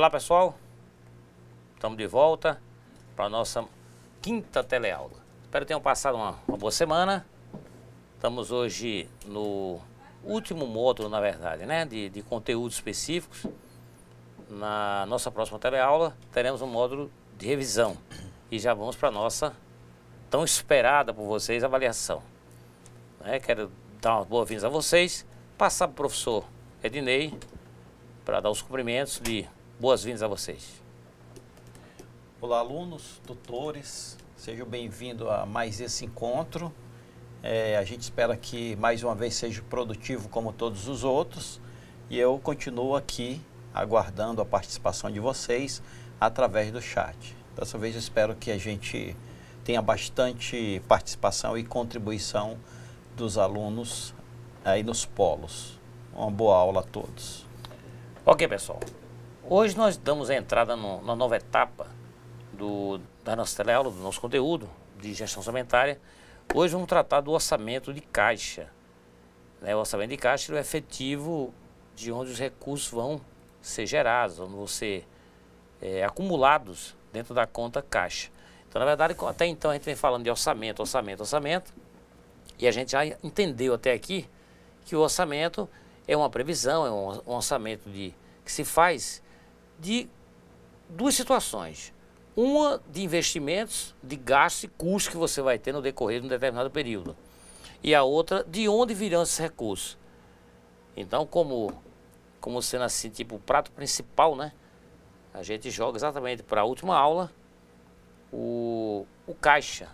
Olá pessoal, estamos de volta para a nossa quinta teleaula. Espero que tenham passado uma boa semana. Estamos hoje no último módulo, na verdade, né, de conteúdos específicos. Na nossa próxima teleaula teremos um módulo de revisão e já vamos para a nossa tão esperada por vocês avaliação. Quero dar umas boas-vindas a vocês, passar para o professor Ednei para dar os cumprimentos de boas-vindas a vocês. Olá, alunos, tutores, sejam bem-vindos a mais esse encontro. A gente espera que mais uma vez seja produtivo como todos os outros e eu continuo aqui aguardando a participação de vocês através do chat. Dessa vez eu espero que a gente tenha bastante participação e contribuição dos alunos aí nos polos. Uma boa aula a todos. Ok, pessoal. Hoje nós damos a entrada na nova etapa da nossa teleaula, do nosso conteúdo de gestão orçamentária. Hoje vamos tratar do orçamento de caixa. O orçamento de caixa é o efetivo de onde os recursos vão ser gerados, onde vão ser acumulados dentro da conta caixa. Então, na verdade, até então a gente vem falando de orçamento, e a gente já entendeu até aqui que o orçamento é uma previsão, é um orçamento que se faz de duas situações. Uma de investimentos, de gastos e custos que você vai ter no decorrer de um determinado período. E a outra, de onde virão esses recursos. Então, como sendo assim, tipo o prato principal, né? A gente joga exatamente para a última aula o caixa,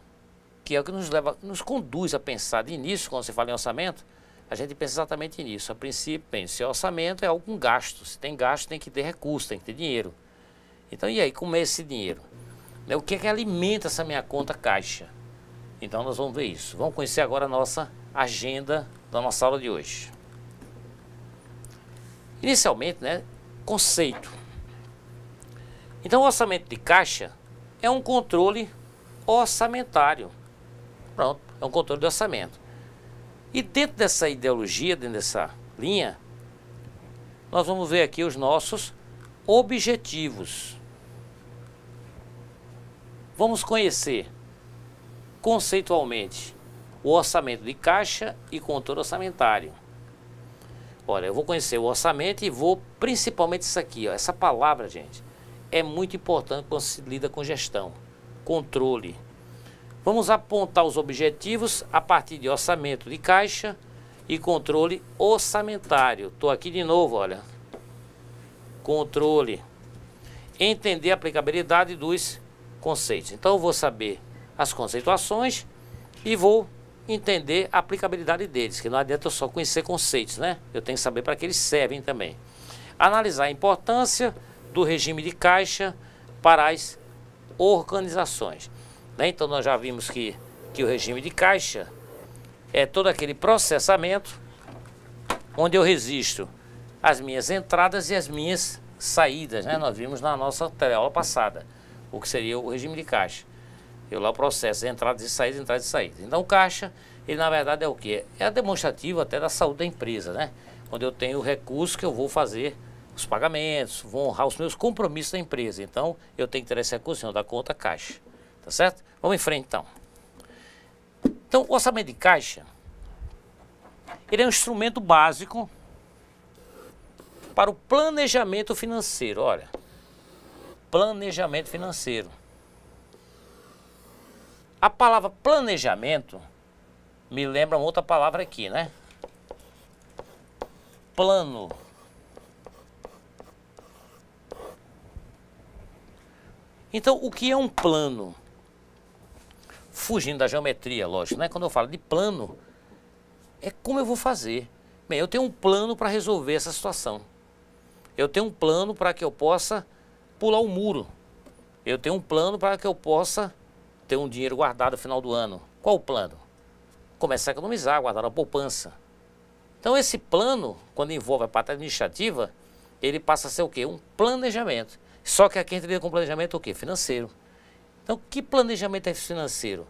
que é o que nos conduz a pensar de início, quando você fala em orçamento, a gente pensa exatamente nisso. A princípio, se orçamento é algo com gasto. Se tem gasto, tem que ter recurso, tem que ter dinheiro. Então, e aí, como é esse dinheiro? O que é que alimenta essa minha conta caixa? Então, nós vamos ver isso. Vamos conhecer agora a nossa agenda da nossa aula de hoje. Inicialmente, conceito. Então, o orçamento de caixa é um controle orçamentário. Pronto, é um controle de orçamento. E dentro dessa ideologia, dentro dessa linha, nós vamos ver aqui os nossos objetivos. Vamos conhecer conceitualmente o orçamento de caixa e controle orçamentário. Olha, eu vou conhecer o orçamento e vou principalmente isso aqui, ó, essa palavra, gente, é muito importante quando se lida com gestão, controle. Vamos apontar os objetivos a partir de orçamento de caixa e controle orçamentário. Estou aqui de novo, olha. Controle. Entender a aplicabilidade dos conceitos. Então eu vou saber as conceituações e vou entender a aplicabilidade deles, que não adianta eu só conhecer conceitos, né? Eu tenho que saber para que eles servem também. Analisar a importância do regime de caixa para as organizações. Então nós já vimos que o regime de caixa é todo aquele processamento onde eu registro as minhas entradas e as minhas saídas, né? Nós vimos na nossa aula passada o que seria o regime de caixa. Eu lá processo entradas e saídas, Então o caixa, ele na verdade é o quê? É a demonstrativa até da saúde da empresa, né? Onde eu tenho o recurso que eu vou fazer os pagamentos, vou honrar os meus compromissos da empresa. Então eu tenho que ter esse recurso da conta caixa. Tá certo? Vamos em frente, então. Então, o orçamento de caixa, ele é um instrumento básico para o planejamento financeiro. Olha, planejamento financeiro. A palavra planejamento me lembra uma outra palavra aqui, né? Plano. Então, o que é um plano? Fugindo da geometria, lógico, né? Quando eu falo de plano, é como eu vou fazer. Bem, eu tenho um plano para resolver essa situação. Eu tenho um plano para que eu possa pular o muro. Eu tenho um plano para que eu possa ter um dinheiro guardado no final do ano. Qual o plano? Começar a economizar, guardar a poupança. Então esse plano, quando envolve a parte administrativa, ele passa a ser o quê? Um planejamento. Só que aqui a gente lida com planejamento o quê? Financeiro. Então, que planejamento é financeiro?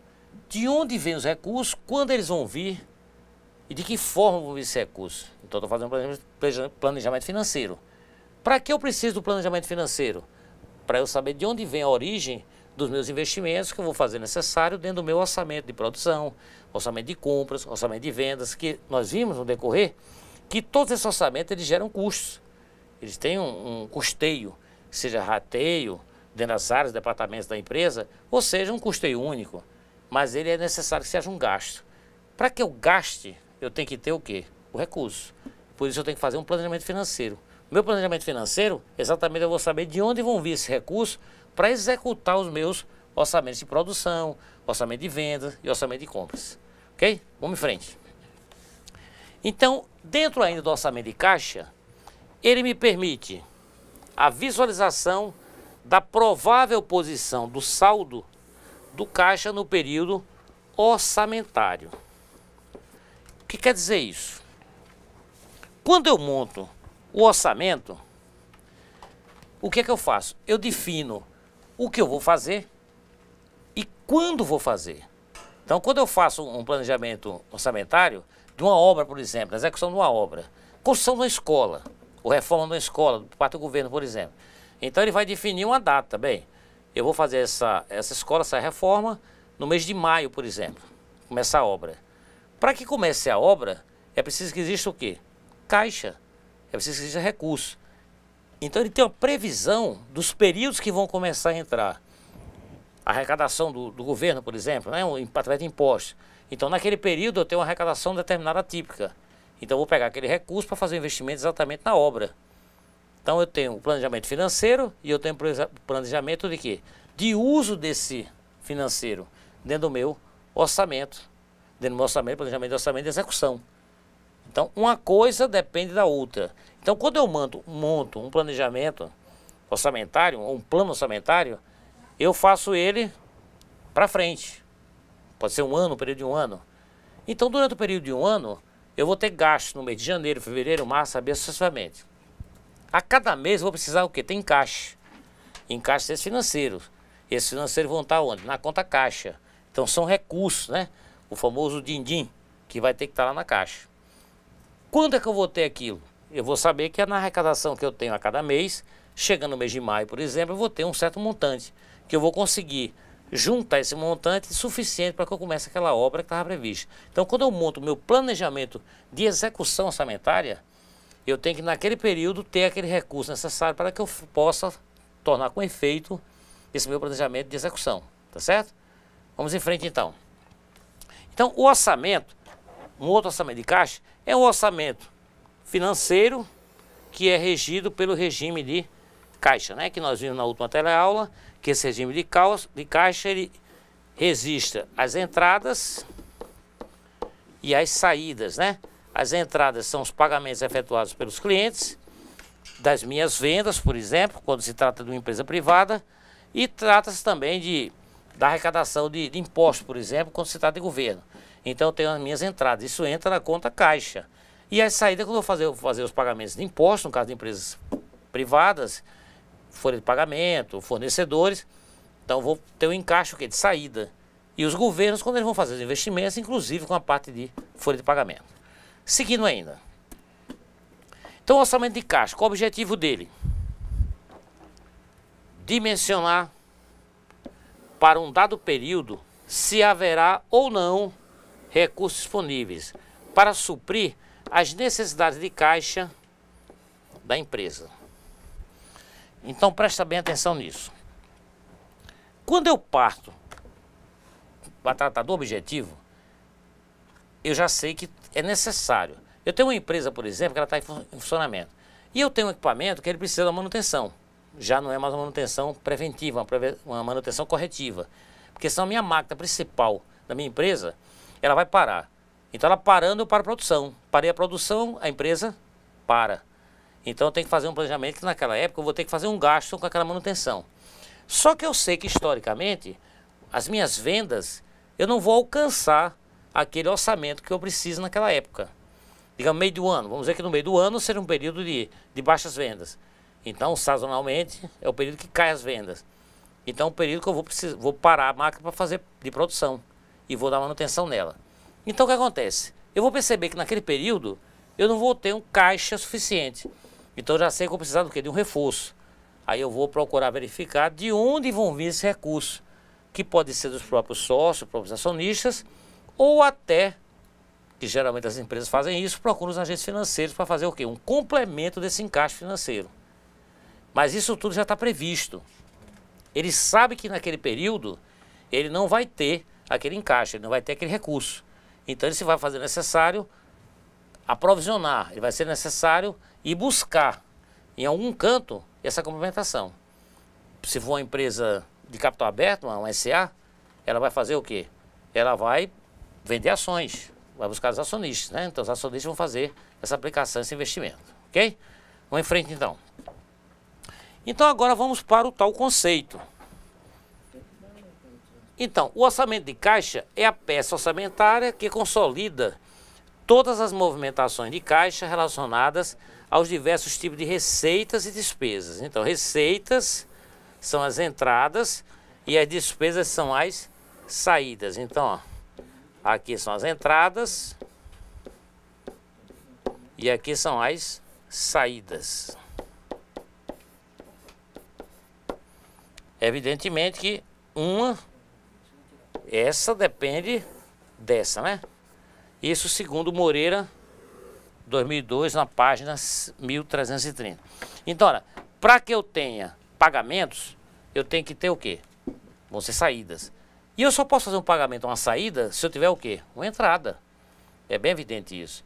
De onde vêm os recursos, quando eles vão vir e de que forma vão vir esses recursos? Então, estou fazendo um planejamento financeiro. Para que eu preciso do planejamento financeiro? Para eu saber de onde vem a origem dos meus investimentos que eu vou fazer necessário dentro do meu orçamento de produção, orçamento de compras, orçamento de vendas, que nós vimos no decorrer que todos esses orçamentos eles geram custos. Eles têm um custeio, seja rateio, dentro das áreas, departamentos da empresa, ou seja, um custeio único. Mas ele é necessário que seja um gasto. Para que eu gaste, eu tenho que ter o quê? O recurso. Por isso eu tenho que fazer um planejamento financeiro. Meu planejamento financeiro, exatamente eu vou saber de onde vão vir esses recursos para executar os meus orçamentos de produção, orçamento de vendas e orçamento de compras. Ok? Vamos em frente. Então, dentro ainda do orçamento de caixa, ele me permite a visualização da provável posição do saldo do caixa no período orçamentário. O que quer dizer isso? Quando eu monto o orçamento, o que é que eu faço? Eu defino o que eu vou fazer e quando vou fazer. Então, quando eu faço um planejamento orçamentário de uma obra, por exemplo, a execução de uma obra, construção de uma escola, ou reforma de uma escola, por parte do governo, por exemplo. Então, ele vai definir uma data. Bem, eu vou fazer essa escola, essa reforma, no mês de maio, por exemplo. Começar a obra. Para que comece a obra, é preciso que exista o quê? Caixa. É preciso que exista recurso. Então, ele tem uma previsão dos períodos que vão começar a entrar. A arrecadação do governo, por exemplo, né? Através de impostos. Então, naquele período, eu tenho uma arrecadação determinada típica. Então, eu vou pegar aquele recurso para fazer o investimento exatamente na obra. Então, eu tenho o planejamento financeiro e eu tenho planejamento de quê? De uso desse financeiro dentro do meu orçamento. Dentro do meu orçamento, planejamento de orçamento de execução. Então, uma coisa depende da outra. Então, quando eu monto um planejamento orçamentário, ou um plano orçamentário, eu faço ele para frente. Pode ser um ano, um período de um ano. Então, durante o período de um ano, eu vou ter gastos no mês de janeiro, fevereiro, março, abril, sucessivamente. A cada mês eu vou precisar o quê? Tem encaixe. Encaixes financeiros. Esses financeiros vão estar onde? Na conta caixa. Então, são recursos, né? O famoso din-din, que vai ter que estar lá na caixa. Quando é que eu vou ter aquilo? Eu vou saber que é na arrecadação que eu tenho a cada mês, chegando no mês de maio, por exemplo, eu vou ter um certo montante, que eu vou conseguir juntar esse montante suficiente para que eu comece aquela obra que estava prevista. Então, quando eu monto o meu planejamento de execução orçamentária, eu tenho que, naquele período, ter aquele recurso necessário para que eu possa tornar com efeito esse meu planejamento de execução. Tá certo? Vamos em frente, então. Então, o orçamento, um outro orçamento de caixa, é um orçamento financeiro que é regido pelo regime de caixa, né? Que nós vimos na última teleaula, que esse regime de caixa, ele registra as entradas e as saídas, né? As entradas são os pagamentos efetuados pelos clientes, das minhas vendas, por exemplo, quando se trata de uma empresa privada, e trata-se também da arrecadação de impostos, por exemplo, quando se trata de governo. Então, eu tenho as minhas entradas, isso entra na conta caixa. E as saídas, quando eu vou fazer os pagamentos de impostos, no caso de empresas privadas, folha de pagamento, fornecedores, então vou ter um encaixe de saída. E os governos, quando eles vão fazer os investimentos, inclusive com a parte de folha de pagamento. Seguindo ainda. Então, o orçamento de caixa, qual o objetivo dele? Dimensionar para um dado período se haverá ou não recursos disponíveis para suprir as necessidades de caixa da empresa. Então, presta bem atenção nisso. Quando eu parto para tratar do objetivo, eu já sei que é necessário. Eu tenho uma empresa, por exemplo, que ela está em funcionamento. E eu tenho um equipamento que ele precisa da manutenção. Já não é mais uma manutenção preventiva, uma manutenção corretiva. Porque senão a minha máquina principal da minha empresa, ela vai parar. Então, ela parando, eu paro a produção. Parei a produção, a empresa para. Então, eu tenho que fazer um planejamento que naquela época eu vou ter que fazer um gasto com aquela manutenção. Só que eu sei que, historicamente, as minhas vendas, eu não vou alcançar aquele orçamento que eu preciso naquela época. Digamos, meio do ano. Vamos dizer que no meio do ano seja um período de baixas vendas. Então, sazonalmente, é o período que cai as vendas. Então, é o período que eu vou parar a máquina para fazer de produção. E vou dar manutenção nela. Então, o que acontece? Eu vou perceber que naquele período, eu não vou ter um caixa suficiente. Então eu já sei que eu vou precisar do quê? De um reforço. Aí eu vou procurar verificar de onde vão vir esses recursos, que pode ser dos próprios sócios, dos próprios acionistas, ou até, que geralmente as empresas fazem isso, procuram os agentes financeiros para fazer o quê? Um complemento desse encaixe financeiro. Mas isso tudo já está previsto. Ele sabe que naquele período ele não vai ter aquele encaixe, ele não vai ter aquele recurso. Então ele se vai fazer necessário aprovisionar, ele vai ser necessário ir buscar em algum canto essa complementação. Se for uma empresa de capital aberto, uma SA, ela vai fazer o quê? Ela vai vender ações, vai buscar os acionistas, né? Então os acionistas vão fazer essa aplicação, esse investimento, ok? Vamos em frente então. Então agora vamos para o tal conceito. Então, o orçamento de caixa é a peça orçamentária que consolida todas as movimentações de caixa relacionadas aos diversos tipos de receitas e despesas. Então, receitas são as entradas e as despesas são as saídas. Então, ó, aqui são as entradas e aqui são as saídas. Evidentemente que essa depende dessa, né? Isso segundo Moreira, 2002, na página 1330. Então, olha, para que eu tenha pagamentos, eu tenho que ter o quê? Vão ser saídas. E eu só posso fazer um pagamento, uma saída, se eu tiver o quê? Uma entrada. É bem evidente isso.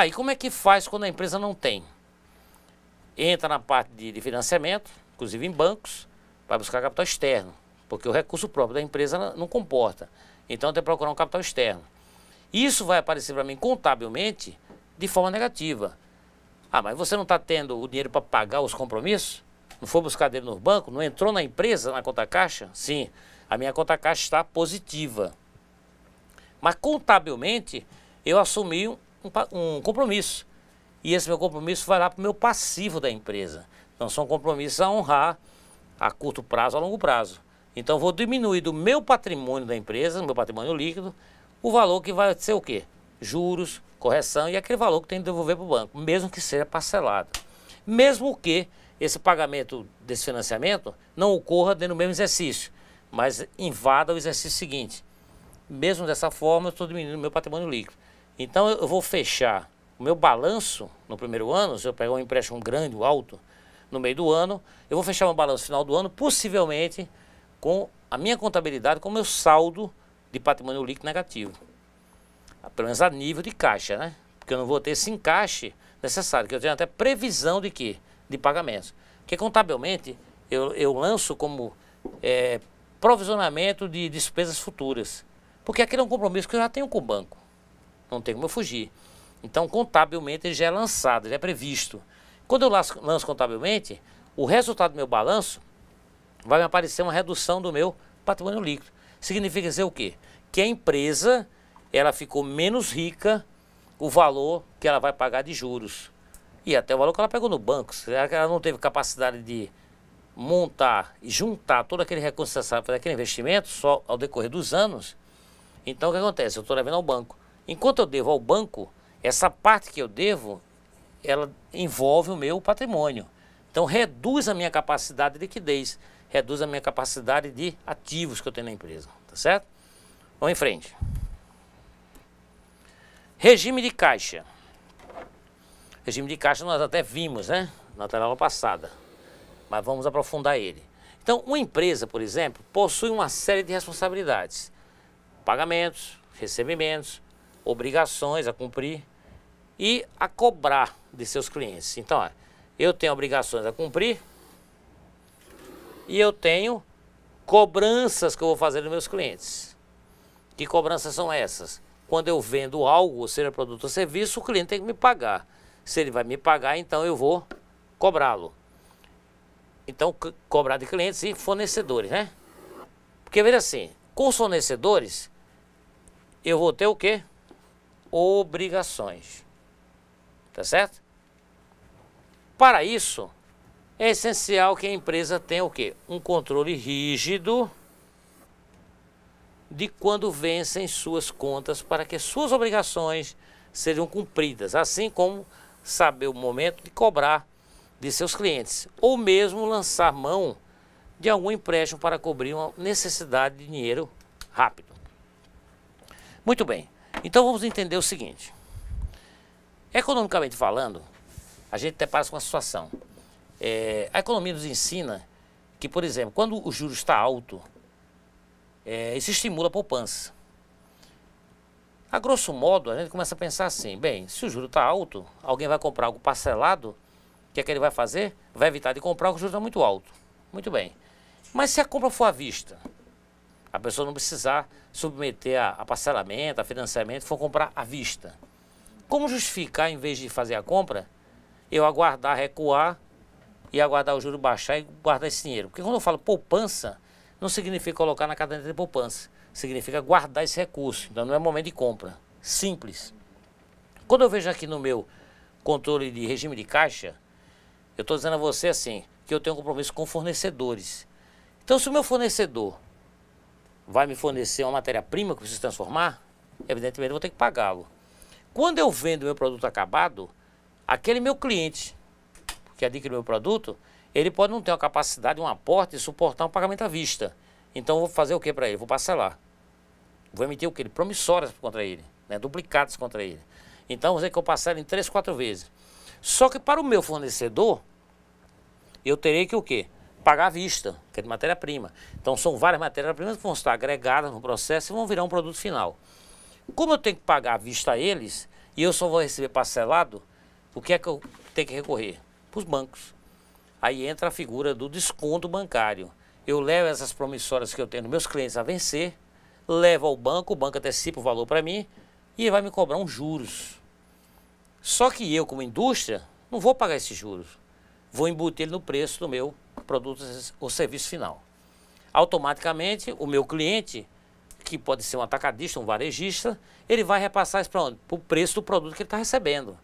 E como é que faz quando a empresa não tem? Entra na parte de financiamento, inclusive em bancos, vai buscar capital externo, porque o recurso próprio da empresa não comporta. Então tem que procurar um capital externo. Isso vai aparecer para mim contabilmente de forma negativa. Mas você não está tendo o dinheiro para pagar os compromissos? Não foi buscar dele no banco? Não entrou na empresa, na conta caixa? Sim, a minha conta caixa está positiva. Mas contabilmente eu assumi um compromisso. E esse meu compromisso vai lá para o meu passivo da empresa. Então são compromissos a honrar a curto prazo, a longo prazo. Então eu vou diminuir do meu patrimônio da empresa, do meu patrimônio líquido, o valor que vai ser o quê? Juros, correção e aquele valor que tem que devolver para o banco, mesmo que seja parcelado. Mesmo que esse pagamento desse financiamento não ocorra dentro do mesmo exercício, mas invada o exercício seguinte. Mesmo dessa forma, eu estou diminuindo o meu patrimônio líquido. Então eu vou fechar o meu balanço no primeiro ano, se eu pegar um empréstimo grande, alto, no meio do ano, eu vou fechar meu balanço no final do ano, possivelmente com a minha contabilidade, com o meu saldo de patrimônio líquido negativo. Pelo menos a nível de caixa, né? Porque eu não vou ter esse encaixe necessário, que eu tenho até previsão de quê? De pagamentos. Porque contabilmente eu lanço como provisionamento de despesas futuras. Porque aquele é um compromisso que eu já tenho com o banco. Não tem como eu fugir. Então, contabilmente, ele já é lançado, ele é previsto. Quando eu lanço contabilmente, o resultado do meu balanço vai me aparecer uma redução do meu patrimônio líquido. Significa dizer o quê? Que a empresa ela ficou menos rica o valor que ela vai pagar de juros. E até o valor que ela pegou no banco. Será que ela não teve capacidade de montar e juntar todo aquele recurso necessário para aquele investimento só ao decorrer dos anos? Então o que acontece? Eu estou devendo ao banco. Enquanto eu devo ao banco, essa parte que eu devo, ela envolve o meu patrimônio. Então reduz a minha capacidade de liquidez, reduz a minha capacidade de ativos que eu tenho na empresa, tá certo? Vamos em frente. Regime de caixa. Regime de caixa nós até vimos, né, na aula passada, mas vamos aprofundar ele. Então, uma empresa, por exemplo, possui uma série de responsabilidades. Pagamentos, recebimentos, obrigações a cumprir e a cobrar de seus clientes. Então, ó, eu tenho obrigações a cumprir e eu tenho cobranças que eu vou fazer dos meus clientes. Que cobranças são essas? Quando eu vendo algo, seja produto ou serviço, o cliente tem que me pagar. Se ele vai me pagar, então eu vou cobrá-lo. Então, cobrar de clientes e fornecedores, né? Porque, veja assim, com os fornecedores, eu vou ter o quê? Obrigações. Tá certo? Para isso, é essencial que a empresa tenha o quê? Um controle rígido de quando vencem suas contas para que suas obrigações sejam cumpridas, assim como saber o momento de cobrar de seus clientes, ou mesmo lançar mão de algum empréstimo para cobrir uma necessidade de dinheiro rápido. Muito bem, então vamos entender o seguinte. Economicamente falando, a gente depara com uma situação. A economia nos ensina que, por exemplo, quando o juro está alto, isso estimula a poupança. A grosso modo, a gente começa a pensar assim, bem, se o juro está alto, alguém vai comprar algo parcelado, o que é que ele vai fazer? Vai evitar de comprar porque o juro está muito alto. Muito bem. Mas se a compra for à vista, a pessoa não precisar submeter a parcelamento, a financiamento, for comprar à vista. Como justificar, em vez de fazer a compra, eu aguardar, recuar e aguardar o juro baixar e guardar esse dinheiro? Porque quando eu falo poupança, não significa colocar na caderneta de poupança. Significa guardar esse recurso. Então não é momento de compra. Simples. Quando eu vejo aqui no meu controle de regime de caixa, eu estou dizendo a você assim, que eu tenho um compromisso com fornecedores. Então se o meu fornecedor vai me fornecer uma matéria-prima que eu preciso transformar, evidentemente eu vou ter que pagá-lo. Quando eu vendo meu produto acabado, aquele meu cliente que adquire meu produto, ele pode não ter uma capacidade, um aporte de suportar um pagamento à vista. Então eu vou fazer o que para ele? Vou parcelar. Vou emitir o que? Promissórias contra ele, né? Duplicados contra ele. Então vou dizer que eu parcelo em 3, 4 vezes. Só que para o meu fornecedor, eu terei que o quê? Pagar à vista, que é de matéria-prima. Então são várias matérias-primas que vão estar agregadas no processo e vão virar um produto final. Como eu tenho que pagar à vista a eles, e eu só vou receber parcelado, o que é que eu tenho que recorrer? Para os bancos. Aí entra a figura do desconto bancário. Eu levo essas promissórias que eu tenho nos meus clientes a vencer, levo ao banco, o banco antecipa o valor para mim e vai me cobrar uns juros. Só que eu, como indústria, não vou pagar esses juros. Vou embutir ele no preço do meu produto ou serviço final. Automaticamente, o meu cliente, que pode ser um atacadista, um varejista, ele vai repassar isso para onde? Para o preço do produto que ele está recebendo.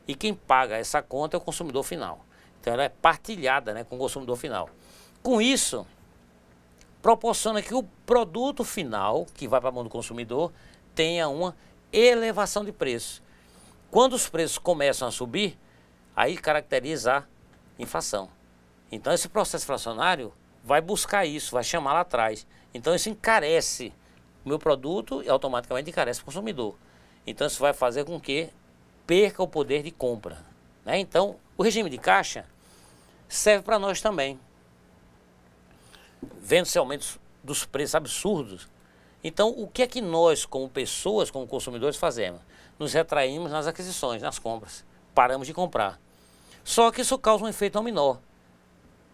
E quem paga essa conta é o consumidor final. Então ela é partilhada, né, com o consumidor final. Com isso, proporciona que o produto final, que vai para a mão do consumidor, tenha uma elevação de preço. Quando os preços começam a subir, aí caracteriza a inflação. Então esse processo inflacionário vai buscar isso, vai chamar lá atrás. Então isso encarece o meu produto e automaticamente encarece o consumidor. Então isso vai fazer com que perca o poder de compra, né? Então o regime de caixa serve para nós também. Vendo-se aumentos dos preços absurdos. Então o que é que nós, como pessoas, como consumidores, fazemos? Nos retraímos nas aquisições, nas compras. Paramos de comprar. Só que isso causa um efeito dominó.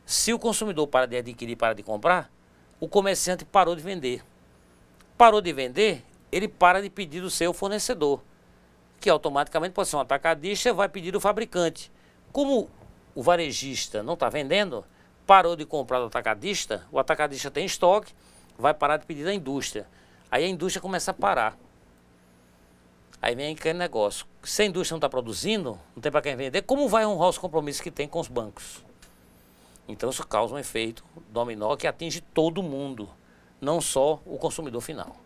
Se o consumidor para de adquirir, para de comprar, o comerciante parou de vender. Parou de vender, ele para de pedir do seu fornecedor, que automaticamente pode ser um atacadista, vai pedir do fabricante. Como o varejista não está vendendo, parou de comprar do atacadista, o atacadista tem estoque, vai parar de pedir da indústria. Aí a indústria começa a parar. Aí vem aquele negócio. Se a indústria não está produzindo, não tem para quem vender, como vai honrar os compromissos que tem com os bancos? Então isso causa um efeito dominó que atinge todo mundo, não só o consumidor final.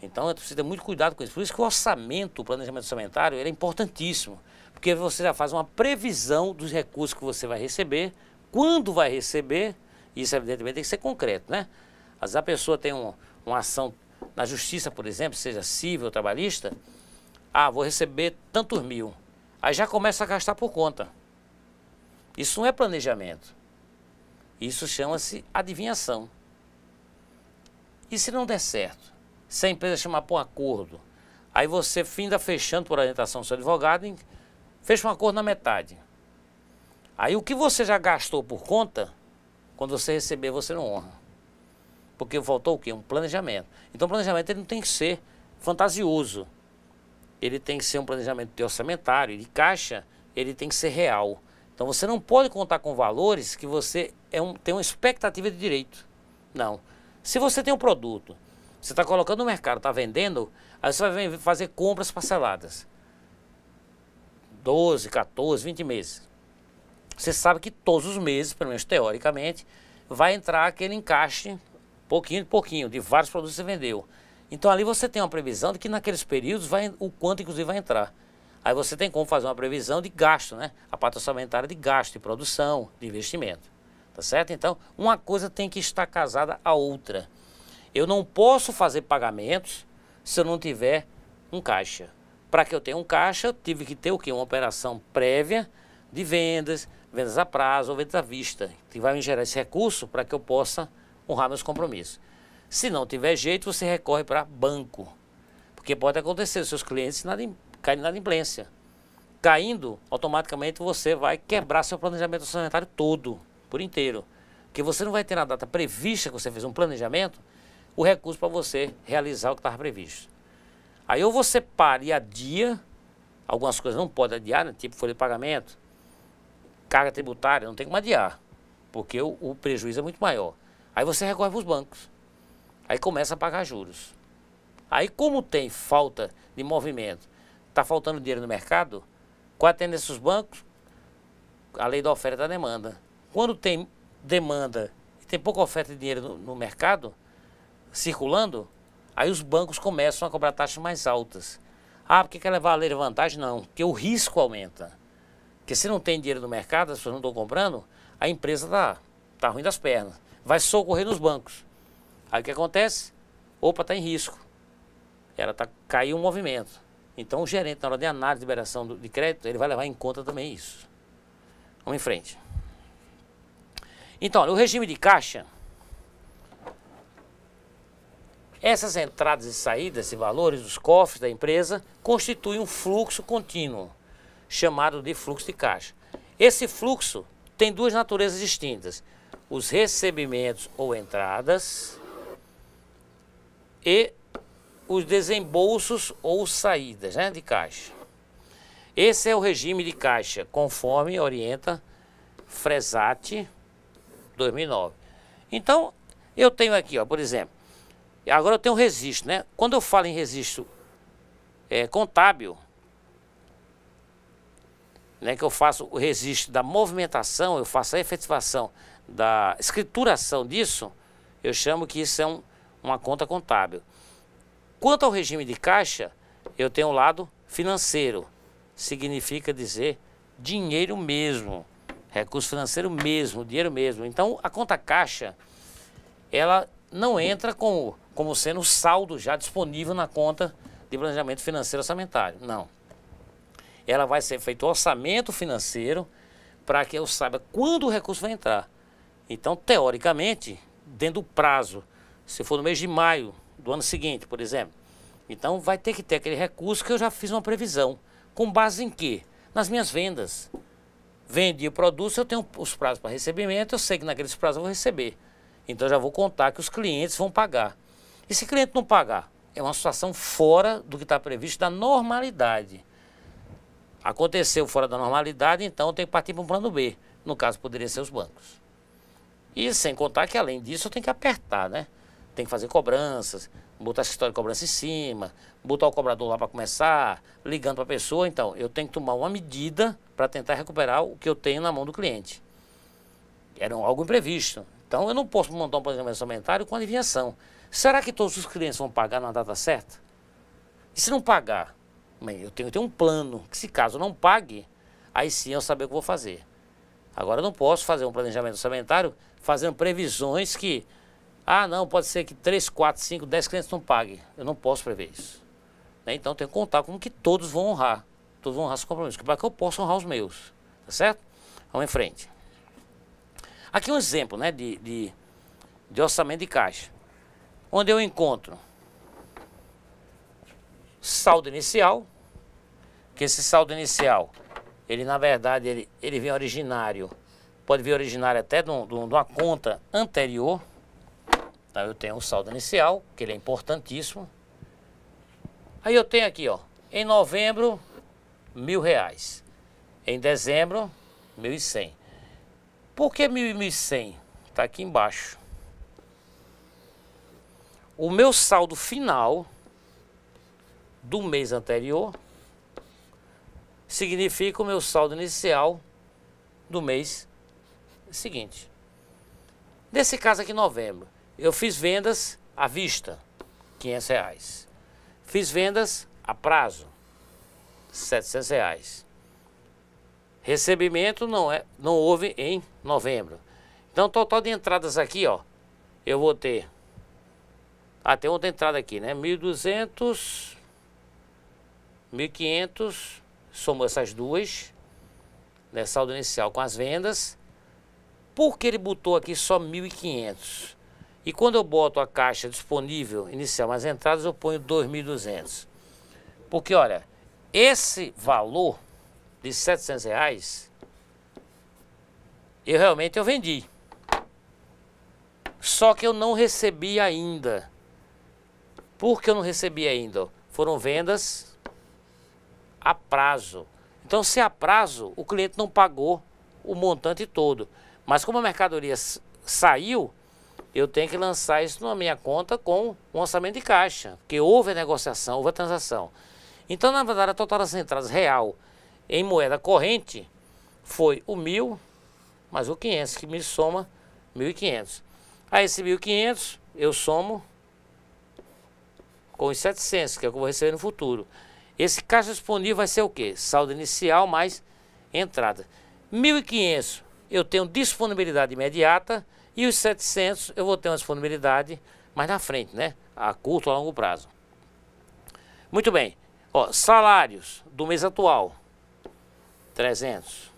Então é preciso ter muito cuidado com isso. Por isso que o orçamento, o planejamento orçamentário, ele é importantíssimo. Porque você já faz uma previsão dos recursos que você vai receber, quando vai receber, isso evidentemente tem que ser concreto, né? Às vezes a pessoa tem uma ação na justiça, por exemplo, seja civil ou trabalhista, vou receber tantos mil. Aí já começa a gastar por conta. Isso não é planejamento. Isso chama-se adivinhação. E se não der certo? Se a empresa chamar por um acordo, aí você finda fechando por orientação do seu advogado, fecha um acordo na metade. Aí o que você já gastou por conta, quando você receber, você não honra. Porque faltou o quê? Um planejamento. Então o planejamento ele não tem que ser fantasioso. Ele tem que ser um planejamento de orçamentário, de caixa, ele tem que ser real. Então você não pode contar com valores que você tem uma expectativa de direito. Não. Se você tem um produto, você está colocando no mercado, está vendendo, aí você vai fazer compras parceladas. 12, 14, 20 meses. Você sabe que todos os meses, pelo menos teoricamente, vai entrar aquele encaixe, pouquinho de pouquinho, de vários produtos que você vendeu. Então ali você tem uma previsão de que naqueles períodos o quanto inclusive vai entrar. Aí você tem como fazer uma previsão de gasto, né? A parte orçamentária de gasto, de produção, de investimento. Tá certo? Então, uma coisa tem que estar casada à outra. Eu não posso fazer pagamentos se eu não tiver um caixa. Para que eu tenha um caixa, eu tive que ter o quê? Uma operação prévia de vendas, vendas a prazo ou vendas à vista, que vai me gerar esse recurso para que eu possa honrar meus compromissos. Se não tiver jeito, você recorre para banco. Porque pode acontecer, os seus clientes caírem na inadimplência. Caindo, automaticamente você vai quebrar seu planejamento orçamentário todo, por inteiro. Porque você não vai ter na data prevista que você fez um planejamento, o recurso para você realizar o que estava previsto. Aí ou você para e adia, algumas coisas não pode adiar, né? Tipo folha de pagamento, carga tributária, não tem como adiar, porque o prejuízo é muito maior. Aí você recorre para os bancos, aí começa a pagar juros. Aí como tem falta de movimento, está faltando dinheiro no mercado, qual a tendência dos bancos? A lei da oferta e da demanda. Quando tem demanda e tem pouca oferta de dinheiro no mercado, circulando, aí os bancos começam a cobrar taxas mais altas. Ah, porque quer levar a lei de vantagem? Não, porque o risco aumenta. Porque se não tem dinheiro no mercado, as pessoas não estão comprando, a empresa tá ruim das pernas. Vai socorrer nos bancos. Aí o que acontece? Opa, está em risco. Caiu um movimento. Então o gerente, na hora de análise de liberação de crédito, ele vai levar em conta também isso. Vamos em frente. Então, olha, o regime de caixa, essas entradas e saídas e valores dos cofres da empresa constituem um fluxo contínuo, chamado de fluxo de caixa. Esse fluxo tem duas naturezas distintas: os recebimentos ou entradas e os desembolsos ou saídas, né, de caixa. Esse é o regime de caixa, conforme orienta Fresati 2009. Então, eu tenho aqui, ó, por exemplo, agora eu tenho um registro, né? Quando eu falo em registro contábil, né, que eu faço o registro da movimentação, eu faço a efetivação da escrituração disso, eu chamo que isso é uma conta contábil. Quanto ao regime de caixa, eu tenho o lado financeiro, significa dizer dinheiro mesmo, recurso financeiro mesmo, dinheiro mesmo. Então, a conta caixa, ela não entra como sendo o saldo já disponível na conta de planejamento financeiro orçamentário, não. Ela vai ser feito orçamento financeiro para que eu saiba quando o recurso vai entrar. Então, teoricamente, dentro do prazo, se for no mês de maio do ano seguinte, por exemplo, então vai ter que ter aquele recurso que eu já fiz uma previsão. Com base em quê? Nas minhas vendas. Vendi o produto, eu tenho os prazos para recebimento, eu sei que naqueles prazos eu vou receber. Então eu já vou contar que os clientes vão pagar. E se o cliente não pagar? É uma situação fora do que está previsto da normalidade. Aconteceu fora da normalidade, então eu tenho que partir para um plano B. No caso, poderia ser os bancos. E sem contar que, além disso, eu tenho que apertar, né? Tem que fazer cobranças, botar essa história de cobrança em cima, botar o cobrador lá para começar, ligando para a pessoa. Então, eu tenho que tomar uma medida para tentar recuperar o que eu tenho na mão do cliente. Era algo imprevisto. Então, eu não posso montar um planejamento orçamentário com adivinhação. Será que todos os clientes vão pagar na data certa? E se não pagar? Eu tenho que ter um plano, que se caso não pague, aí sim eu saber o que vou fazer. Agora eu não posso fazer um planejamento orçamentário fazendo previsões que, não, pode ser que 3, 4, 5, 10 clientes não paguem. Eu não posso prever isso. Então eu tenho que contar com que todos vão honrar. Todos vão honrar seus compromissos, para que eu possa honrar os meus. Tá certo? Vamos em frente. Aqui um exemplo, né, de orçamento de caixa. Onde eu encontro saldo inicial, que esse saldo inicial, ele na verdade, ele vem originário, pode vir originário até de uma conta anterior. Então eu tenho o saldo inicial, que ele é importantíssimo. Aí eu tenho aqui, ó, em novembro, R$1.000. Em dezembro, 1.100. Por que 1.000 e 1.100? Está aqui embaixo. O meu saldo final do mês anterior significa o meu saldo inicial do mês seguinte. Nesse caso aqui, novembro, eu fiz vendas à vista, R$500. Fiz vendas a prazo, R$700. Recebimento não houve em novembro. Então, o total de entradas aqui, ó, eu vou ter... tem outra entrada aqui, né? 1.200, 1.500, somou essas duas, né? Saldo inicial com as vendas. Por que ele botou aqui só 1.500? E quando eu boto a caixa disponível inicial mais entradas, eu ponho 2.200. Porque, olha, esse valor de R$700, eu vendi. Só que eu não recebi ainda. Por que eu não recebi ainda? Foram vendas a prazo. Então, se a prazo, o cliente não pagou o montante todo. Mas como a mercadoria saiu, eu tenho que lançar isso na minha conta com um orçamento de caixa. Porque houve a negociação, houve a transação. Então, na verdade, a total das entradas real em moeda corrente foi o 1.000 mais o 500, que me soma 1.500. Aí esse 1.500 eu somo com os 700, que é o que eu vou receber no futuro. Esse caixa disponível vai ser o quê? Saldo inicial mais entrada. 1.500 eu tenho disponibilidade imediata e os 700 eu vou ter uma disponibilidade mais na frente, né? A curto ou a longo prazo. Muito bem. Ó, salários do mês atual, 300.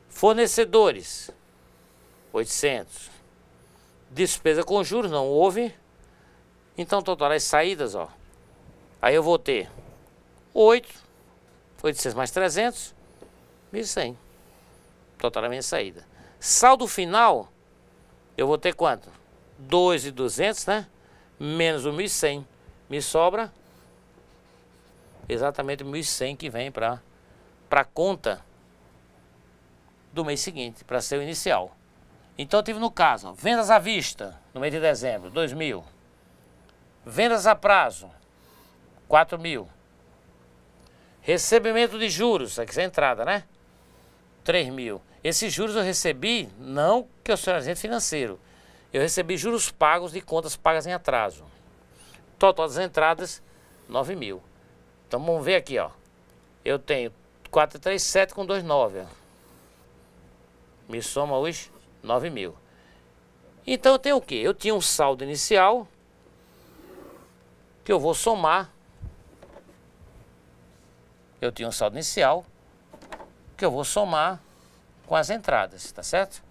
Fornecedores, 800. Despesa com juros não houve. Então, total as saídas, ó. Aí eu vou ter 800 mais 300, 1.100. Total a minha saída. Saldo final, eu vou ter quanto? 2.200, né? Menos o 1.100. Me sobra exatamente 1.100 que vem para a conta do mês seguinte, para ser o inicial. Então eu tive no caso, ó, vendas à vista, no mês de dezembro, 2.000. Vendas a prazo, 4.000. Recebimento de juros, aqui é a entrada, né? 3.000. Esses juros eu recebi, não que eu sou agente financeiro. Eu recebi juros pagos de contas pagas em atraso. Total das entradas, 9.000. Então vamos ver aqui, ó. Eu tenho 437 com 2.9. Me soma os 9.000. Então eu tenho o quê? Eu tinha um saldo inicial que eu vou somar. Eu tinha um saldo inicial que eu vou somar com as entradas, tá certo?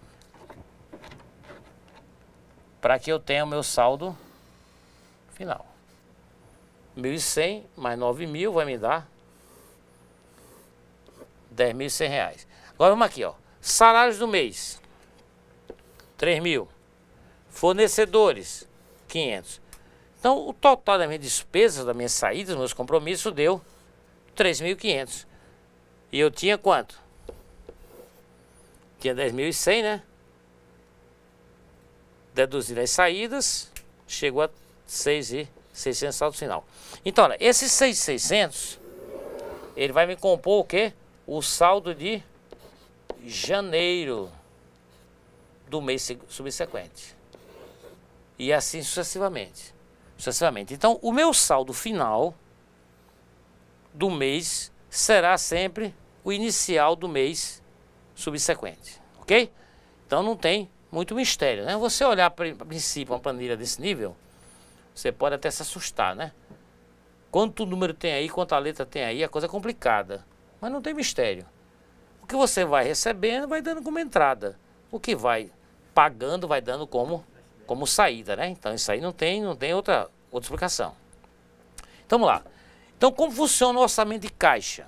Para que eu tenha o meu saldo final. 1.100 mais 9.000 vai me dar R$10.100. Agora vamos aqui, ó. Salários do mês, 3.000. Fornecedores, 500. Então, o total das minhas despesas, das minhas saídas, dos meus compromissos, deu 3.500. E eu tinha quanto? Tinha 10.100, né? Deduzindo as saídas, chegou a 6.600 saldo final. Então, olha, esses 6.600, ele vai me compor o quê? O saldo de janeiro do mês subsequente. E assim sucessivamente. Então, o meu saldo final do mês será sempre o inicial do mês subsequente, ok? Então não tem muito mistério, né? Você olhar a princípio uma planilha desse nível, você pode até se assustar, né? Quanto número tem aí, quanta letra tem aí, a coisa é complicada, mas não tem mistério. O que você vai recebendo vai dando como entrada, o que vai pagando vai dando como saída, né? Então isso aí não tem outra explicação. Então vamos lá. Então como funciona o orçamento de caixa?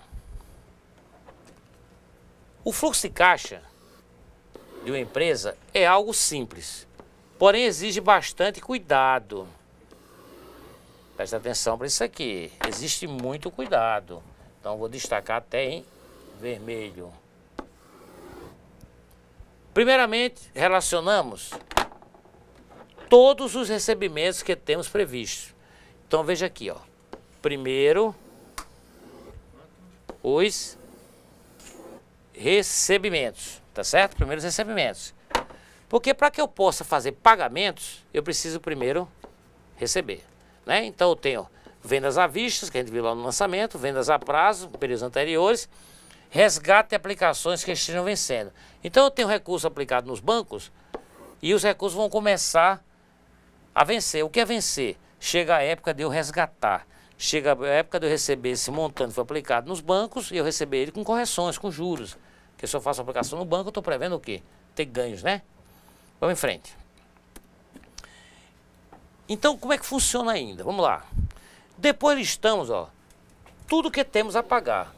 O fluxo de caixa de uma empresa é algo simples, porém exige bastante cuidado. Preste atenção para isso aqui, existe muito cuidado. Então vou destacar até em vermelho. Primeiramente, relacionamos todos os recebimentos que temos previstos. Então veja aqui, ó. Primeiro, os recebimentos, tá certo? Primeiros recebimentos. Porque para que eu possa fazer pagamentos, eu preciso primeiro receber, né? Então eu tenho vendas à vista, que a gente viu lá no lançamento, vendas a prazo, períodos anteriores, resgate de aplicações que estejam vencendo. Então eu tenho recurso aplicado nos bancos e os recursos vão começar a vencer. O que é vencer? Chega a época de eu resgatar. Chega a época de eu receber esse montante que foi aplicado nos bancos e eu receber ele com correções, com juros. Porque se eu faço aplicação no banco, eu estou prevendo o quê? Ter ganhos, né? Vamos em frente. Então, como é que funciona ainda? Vamos lá. Depois listamos, ó, tudo que temos a pagar.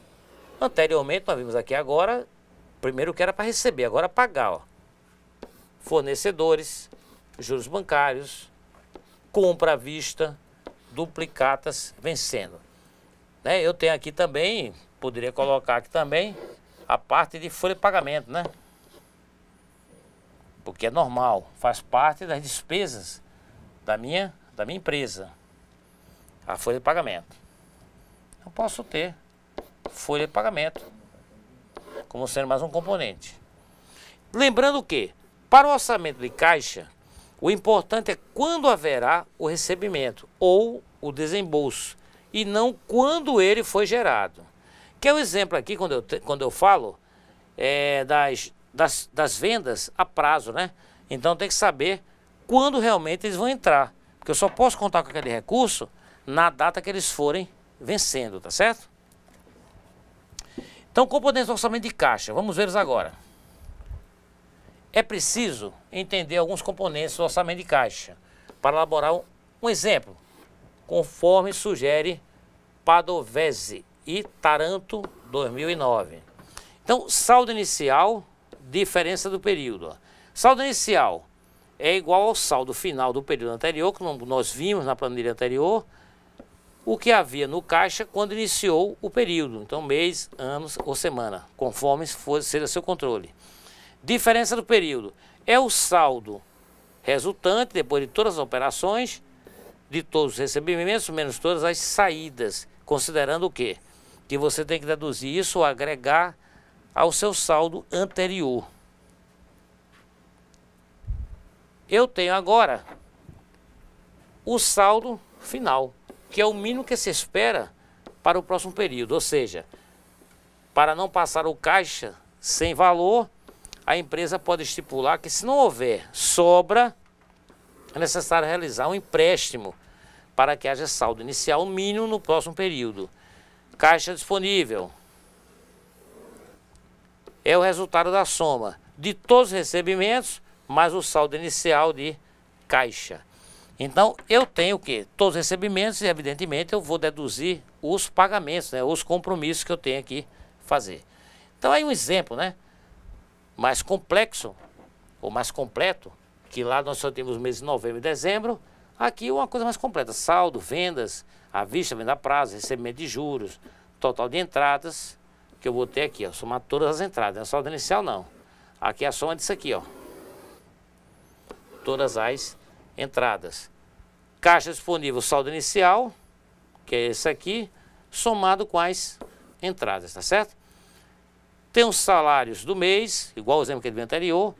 Anteriormente, nós vimos aqui agora, primeiro que era para receber, agora pagar, ó. Fornecedores, juros bancários, compra à vista, duplicatas vencendo. Né? Eu tenho aqui também, poderia colocar aqui também, a parte de folha de pagamento, né? Porque é normal, faz parte das despesas da minha empresa, a folha de pagamento. Eu posso ter folha de pagamento como sendo mais um componente. Lembrando que, para o orçamento de caixa, o importante é quando haverá o recebimento ou o desembolso, e não quando ele foi gerado. Que é o exemplo aqui, quando eu falo das vendas a prazo, né? Então tem que saber quando realmente eles vão entrar. Porque eu só posso contar com aquele recurso na data que eles forem vencendo, tá certo? Então, componentes do orçamento de caixa, vamos ver eles agora. É preciso entender alguns componentes do orçamento de caixa para elaborar um exemplo, conforme sugere Padovese e Taranto 2009. Então, saldo inicial, diferença do período. Saldo inicial é igual ao saldo final do período anterior, como nós vimos na planilha anterior, o que havia no caixa quando iniciou o período. Então, mês, anos ou semana, conforme seja seu controle. Diferença do período é o saldo resultante, depois de todas as operações, de todos os recebimentos, menos todas as saídas, considerando o quê? Que você tem que deduzir isso ou agregar ao seu saldo anterior. Eu tenho agora o saldo final, que é o mínimo que se espera para o próximo período. Ou seja, para não passar o caixa sem valor, a empresa pode estipular que, se não houver sobra, é necessário realizar um empréstimo para que haja saldo inicial mínimo no próximo período. Caixa disponível é o resultado da soma de todos os recebimentos mais o saldo inicial de caixa. Então, eu tenho o quê? Todos os recebimentos e, evidentemente, eu vou deduzir os pagamentos, né? Os compromissos que eu tenho aqui fazer. Então, aí um exemplo, né? Mais complexo, ou mais completo, que lá nós só temos os meses de novembro e dezembro. Aqui uma coisa mais completa: saldo, vendas, à vista, venda a prazo, recebimento de juros, total de entradas, que eu vou ter aqui, ó, somar todas as entradas, não é saldo inicial não. Aqui é a soma disso aqui, ó. Todas as entradas. Caixa disponível, saldo inicial, que é esse aqui, somado com as entradas, tá certo? Tem os salários do mês, igual o exemplo que ele viu anterior,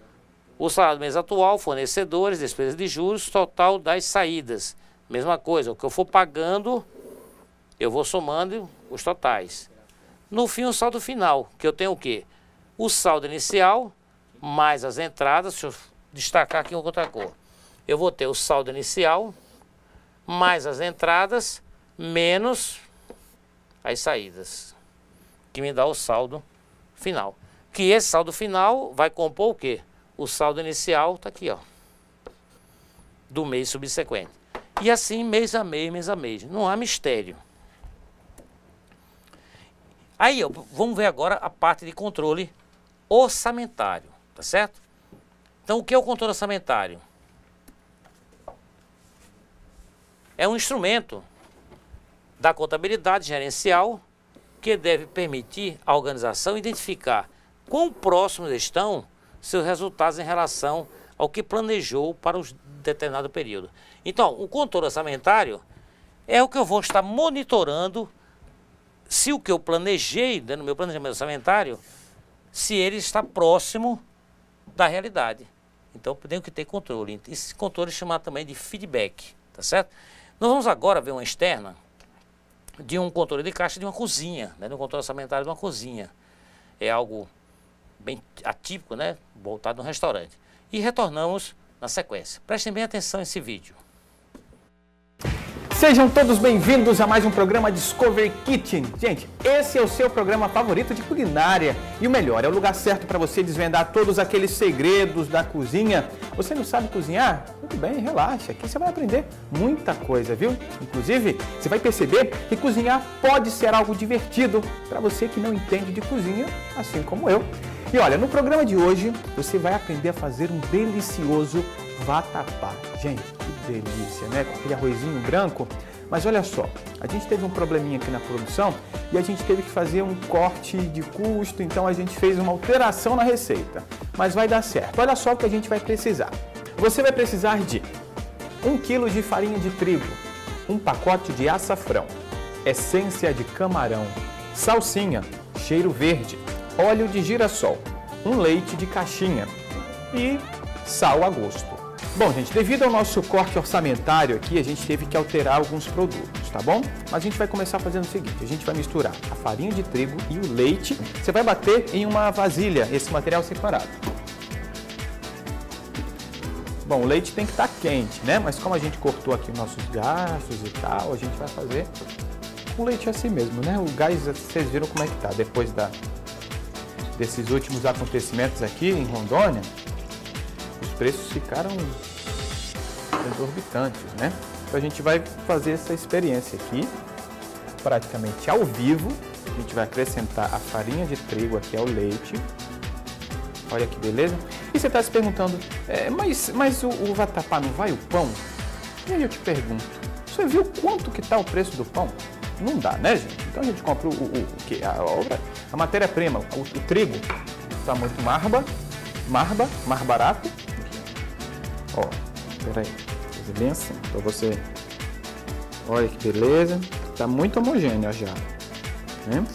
o salário do mês atual, fornecedores, despesas de juros, total das saídas. Mesma coisa, o que eu for pagando, eu vou somando os totais. No fim, o saldo final, que eu tenho o quê? O saldo inicial, mais as entradas, deixa eu destacar aqui uma outra cor. Eu vou ter o saldo inicial, mais as entradas, menos as saídas, que me dá o saldo final. Que esse saldo final vai compor o quê? O saldo inicial está aqui, ó, do mês subsequente. E assim, mês a mês, mês a mês. Não há mistério. Aí, ó, vamos ver agora a parte de controle orçamentário, tá certo? Então, o que é o controle orçamentário? É um instrumento da contabilidade gerencial que deve permitir à organização identificar quão próximos estão seus resultados em relação ao que planejou para um determinado período. Então, o controle orçamentário é o que eu vou estar monitorando se o que eu planejei no meu planejamento orçamentário, se ele está próximo da realidade. Então, eu tenho que ter controle. Esse controle é chamado também de feedback, tá certo? Nós vamos agora ver uma externa de um controle de caixa de uma cozinha, né? De um controle orçamentário de uma cozinha. É algo bem atípico, né? Voltado no restaurante. E retornamos na sequência. Prestem bem atenção nesse vídeo. Sejam todos bem-vindos a mais um programa Discovery Kitchen. Gente, esse é o seu programa favorito de culinária. E o melhor, é o lugar certo para você desvendar todos aqueles segredos da cozinha. Você não sabe cozinhar? Tudo bem, relaxa. Aqui você vai aprender muita coisa, viu? Inclusive, você vai perceber que cozinhar pode ser algo divertido para você que não entende de cozinha, assim como eu. E olha, no programa de hoje, você vai aprender a fazer um delicioso vatapá. Gente, que delícia, né? Com aquele arrozinho branco. Mas olha só, a gente teve um probleminha aqui na produção e a gente teve que fazer um corte de custo, então a gente fez uma alteração na receita. Mas vai dar certo. Olha só o que a gente vai precisar. Você vai precisar de 1 kg de farinha de trigo, um pacote de açafrão, essência de camarão, salsinha, cheiro verde, óleo de girassol, um leite de caixinha e sal a gosto. Bom, gente, devido ao nosso corte orçamentário aqui, a gente teve que alterar alguns produtos, tá bom? Mas a gente vai começar fazendo o seguinte, a gente vai misturar a farinha de trigo e o leite. Você vai bater em uma vasilha esse material separado. Bom, o leite tem que estar quente, né? Mas como a gente cortou aqui os nossos gastos e tal, a gente vai fazer o leite assim mesmo, né? O gás, vocês viram como é que tá depois desses últimos acontecimentos aqui em Rondônia. Os preços ficaram exorbitantes, né? Então a gente vai fazer essa experiência aqui, praticamente ao vivo. A gente vai acrescentar a farinha de trigo aqui ao leite. Olha que beleza. E você está se perguntando, mas o vatapá não vai o pão? E aí eu te pergunto, você viu quanto que está o preço do pão? Não dá, né, gente? Então a gente compra a matéria-prima, o trigo, está muito mais barato. Ó, peraí, fazer bem assim, pra você. Olha que beleza, tá muito homogêneo já, né?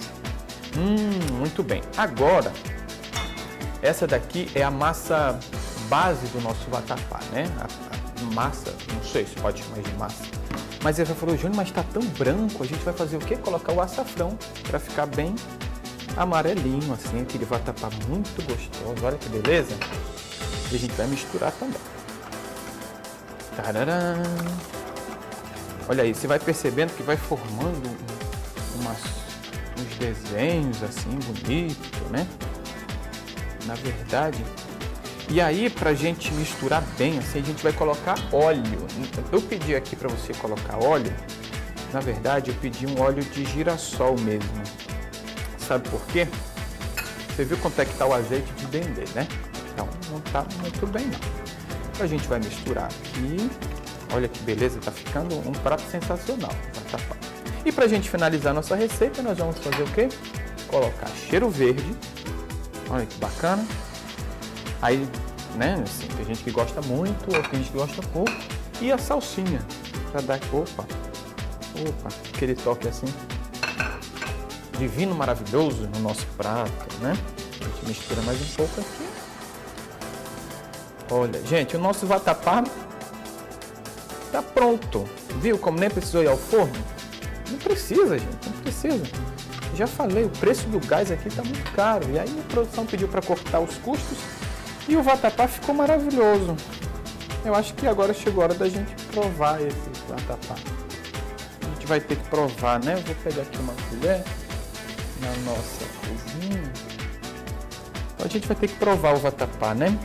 Muito bem. Agora, essa daqui é a massa base do nosso vatapá, né? A massa, não sei se pode chamar de massa. Mas ele falou, Júnior, mas tá tão branco, a gente vai fazer o quê? Colocar o açafrão para ficar bem amarelinho, assim, aquele vatapá muito gostoso. Olha que beleza. E a gente vai misturar também. Tarará. Olha aí, você vai percebendo que vai formando uns desenhos assim, bonitos, né? Na verdade. E aí, pra gente misturar bem, assim, a gente vai colocar óleo. Eu pedi aqui para você colocar óleo. Na verdade, eu pedi um óleo de girassol mesmo. Sabe por quê? Você viu quanto é que tá o azeite de dendê, né? Então, não tá muito bem, não. A gente vai misturar aqui. Olha que beleza, tá ficando um prato sensacional. E pra gente finalizar nossa receita, nós vamos fazer o quê? Colocar cheiro verde. Olha que bacana. Aí, né, assim, tem gente que gosta muito, ou tem gente que gosta pouco. E a salsinha, pra dar, opa, aquele toque assim, divino, maravilhoso no nosso prato, né? A gente mistura mais um pouco aqui. Olha, gente, o nosso vatapá tá pronto. Viu como nem precisou ir ao forno? Não precisa, gente, não precisa. Já falei, o preço do gás aqui tá muito caro. E aí a produção pediu para cortar os custos e o vatapá ficou maravilhoso. Eu acho que agora chegou a hora da gente provar esse vatapá. A gente vai ter que provar, né? Eu vou pegar aqui uma colher na nossa cozinha. Então a gente vai ter que provar o vatapá, né?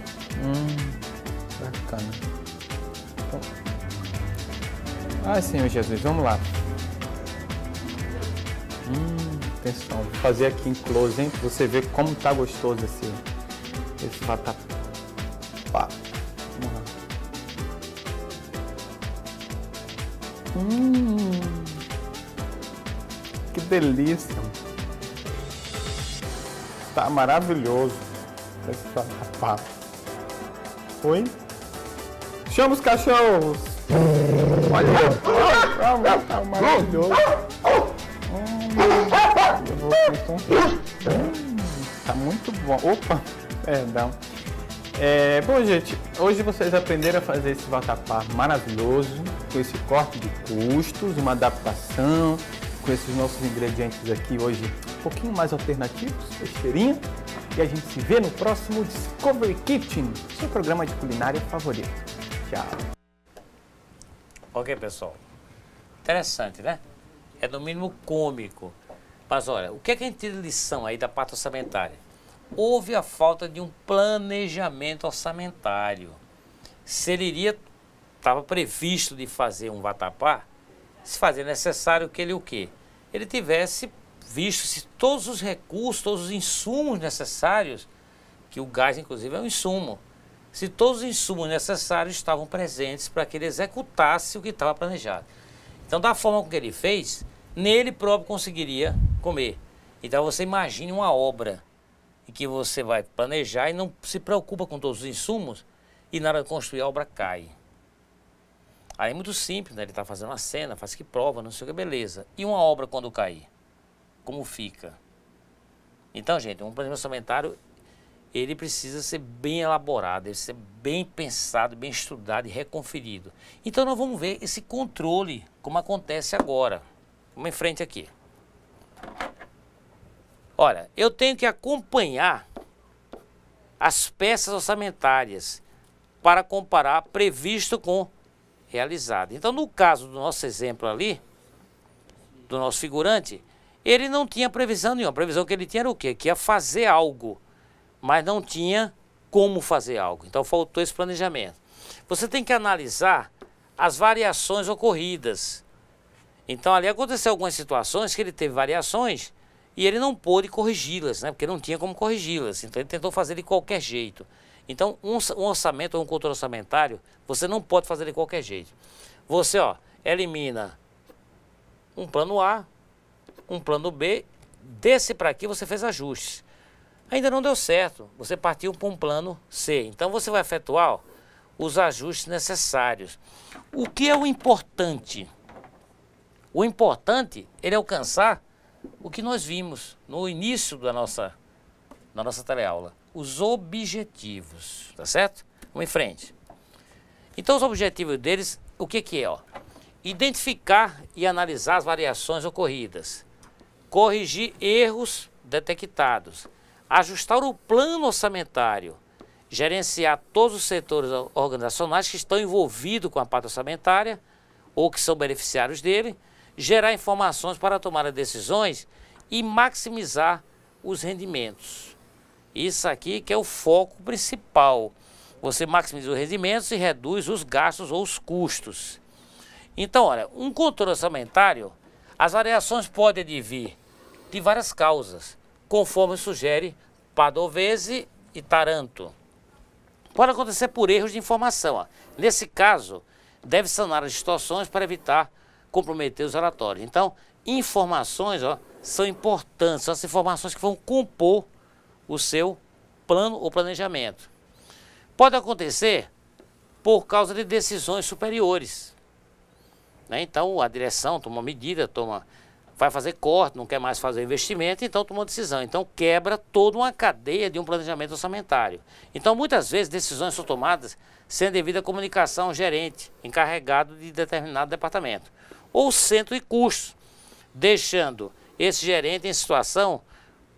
Bacana. Então, ai, Senhor Jesus, vamos lá. Atenção, vou fazer aqui em close, hein? Pra você ver como tá gostoso esse vatapá. Vamos lá. Que delícia. Tá maravilhoso esse vatapá. Oi? Chama os cachorros! Olha, tá maravilhoso. Tá muito bom. Opa, perdão. Bom, gente, hoje vocês aprenderam a fazer esse vatapá maravilhoso, com esse corte de custos, uma adaptação. com esses nossos ingredientes aqui hoje um pouquinho mais alternativos, besteirinha. E a gente se vê no próximo Discovery Kitchen, seu programa de culinária favorito. Tchau. Ok, pessoal. Interessante, né? É no mínimo cômico. Mas olha, o que é que a gente tira de lição aí da parte orçamentária? Houve a falta de um planejamento orçamentário. Se ele estava previsto de fazer um vatapá, se fazia necessário que ele o quê? Ele tivesse visto se todos os recursos, todos os insumos necessários, que o gás inclusive é um insumo, se todos os insumos necessários estavam presentes para que ele executasse o que estava planejado. Então, da forma que ele fez, nele próprio conseguiria comer. Então você imagine uma obra em que você vai planejar e não se preocupa com todos os insumos e na hora de construir a obra cai. Aí é muito simples, né? Ele está fazendo uma cena, faz que prova, não sei o que, beleza. E uma obra quando cair? Como fica? Então, gente, um planejamento orçamentário, ele precisa ser bem elaborado, ele precisa ser bem pensado, bem estudado e reconferido. Então nós vamos ver esse controle, como acontece agora. Vamos em frente aqui. Olha, eu tenho que acompanhar as peças orçamentárias para comparar previsto com realizado. Então, no caso do nosso exemplo ali, do nosso figurante, ele não tinha previsão nenhuma. A previsão que ele tinha era o quê? Que ia fazer algo, mas não tinha como fazer algo. Então, faltou esse planejamento. Você tem que analisar as variações ocorridas. Então, ali aconteceu algumas situações que ele teve variações e ele não pôde corrigi-las, né? Porque não tinha como corrigi-las. Então, ele tentou fazer de qualquer jeito. Então, um orçamento ou um controle orçamentário, você não pode fazer de qualquer jeito. Você, elimina um plano A, um plano B, desse para aqui você fez ajustes. Ainda não deu certo, você partiu para um plano C. Então, você vai efetuar os ajustes necessários. O que é o importante? O importante é ele alcançar o que nós vimos no início da nossa teleaula. Os objetivos, tá certo? Vamos em frente. Então, os objetivos deles, o que é? Identificar e analisar as variações ocorridas. Corrigir erros detectados. Ajustar o plano orçamentário. Gerenciar todos os setores organizacionais que estão envolvidos com a parte orçamentária ou que são beneficiários dele. Gerar informações para tomar decisões e maximizar os rendimentos. Isso aqui que é o foco principal. Você maximiza os rendimentos e reduz os gastos ou os custos. Então, olha, um controle orçamentário, as variações podem advir de várias causas, conforme sugere Padovese e Taranto. Pode acontecer por erros de informação. Nesse caso, deve sanar as distorções para evitar comprometer os relatórios. Então, informações são importantes, são as informações que vão compor o seu plano ou planejamento. Pode acontecer por causa de decisões superiores, né? Então, a direção toma medida, vai fazer corte, não quer mais fazer investimento, então toma uma decisão. Então, quebra toda uma cadeia de um planejamento orçamentário. Então, muitas vezes, decisões são tomadas sem a devida comunicação ao gerente, encarregado de determinado departamento, ou centro de custos, deixando esse gerente em situação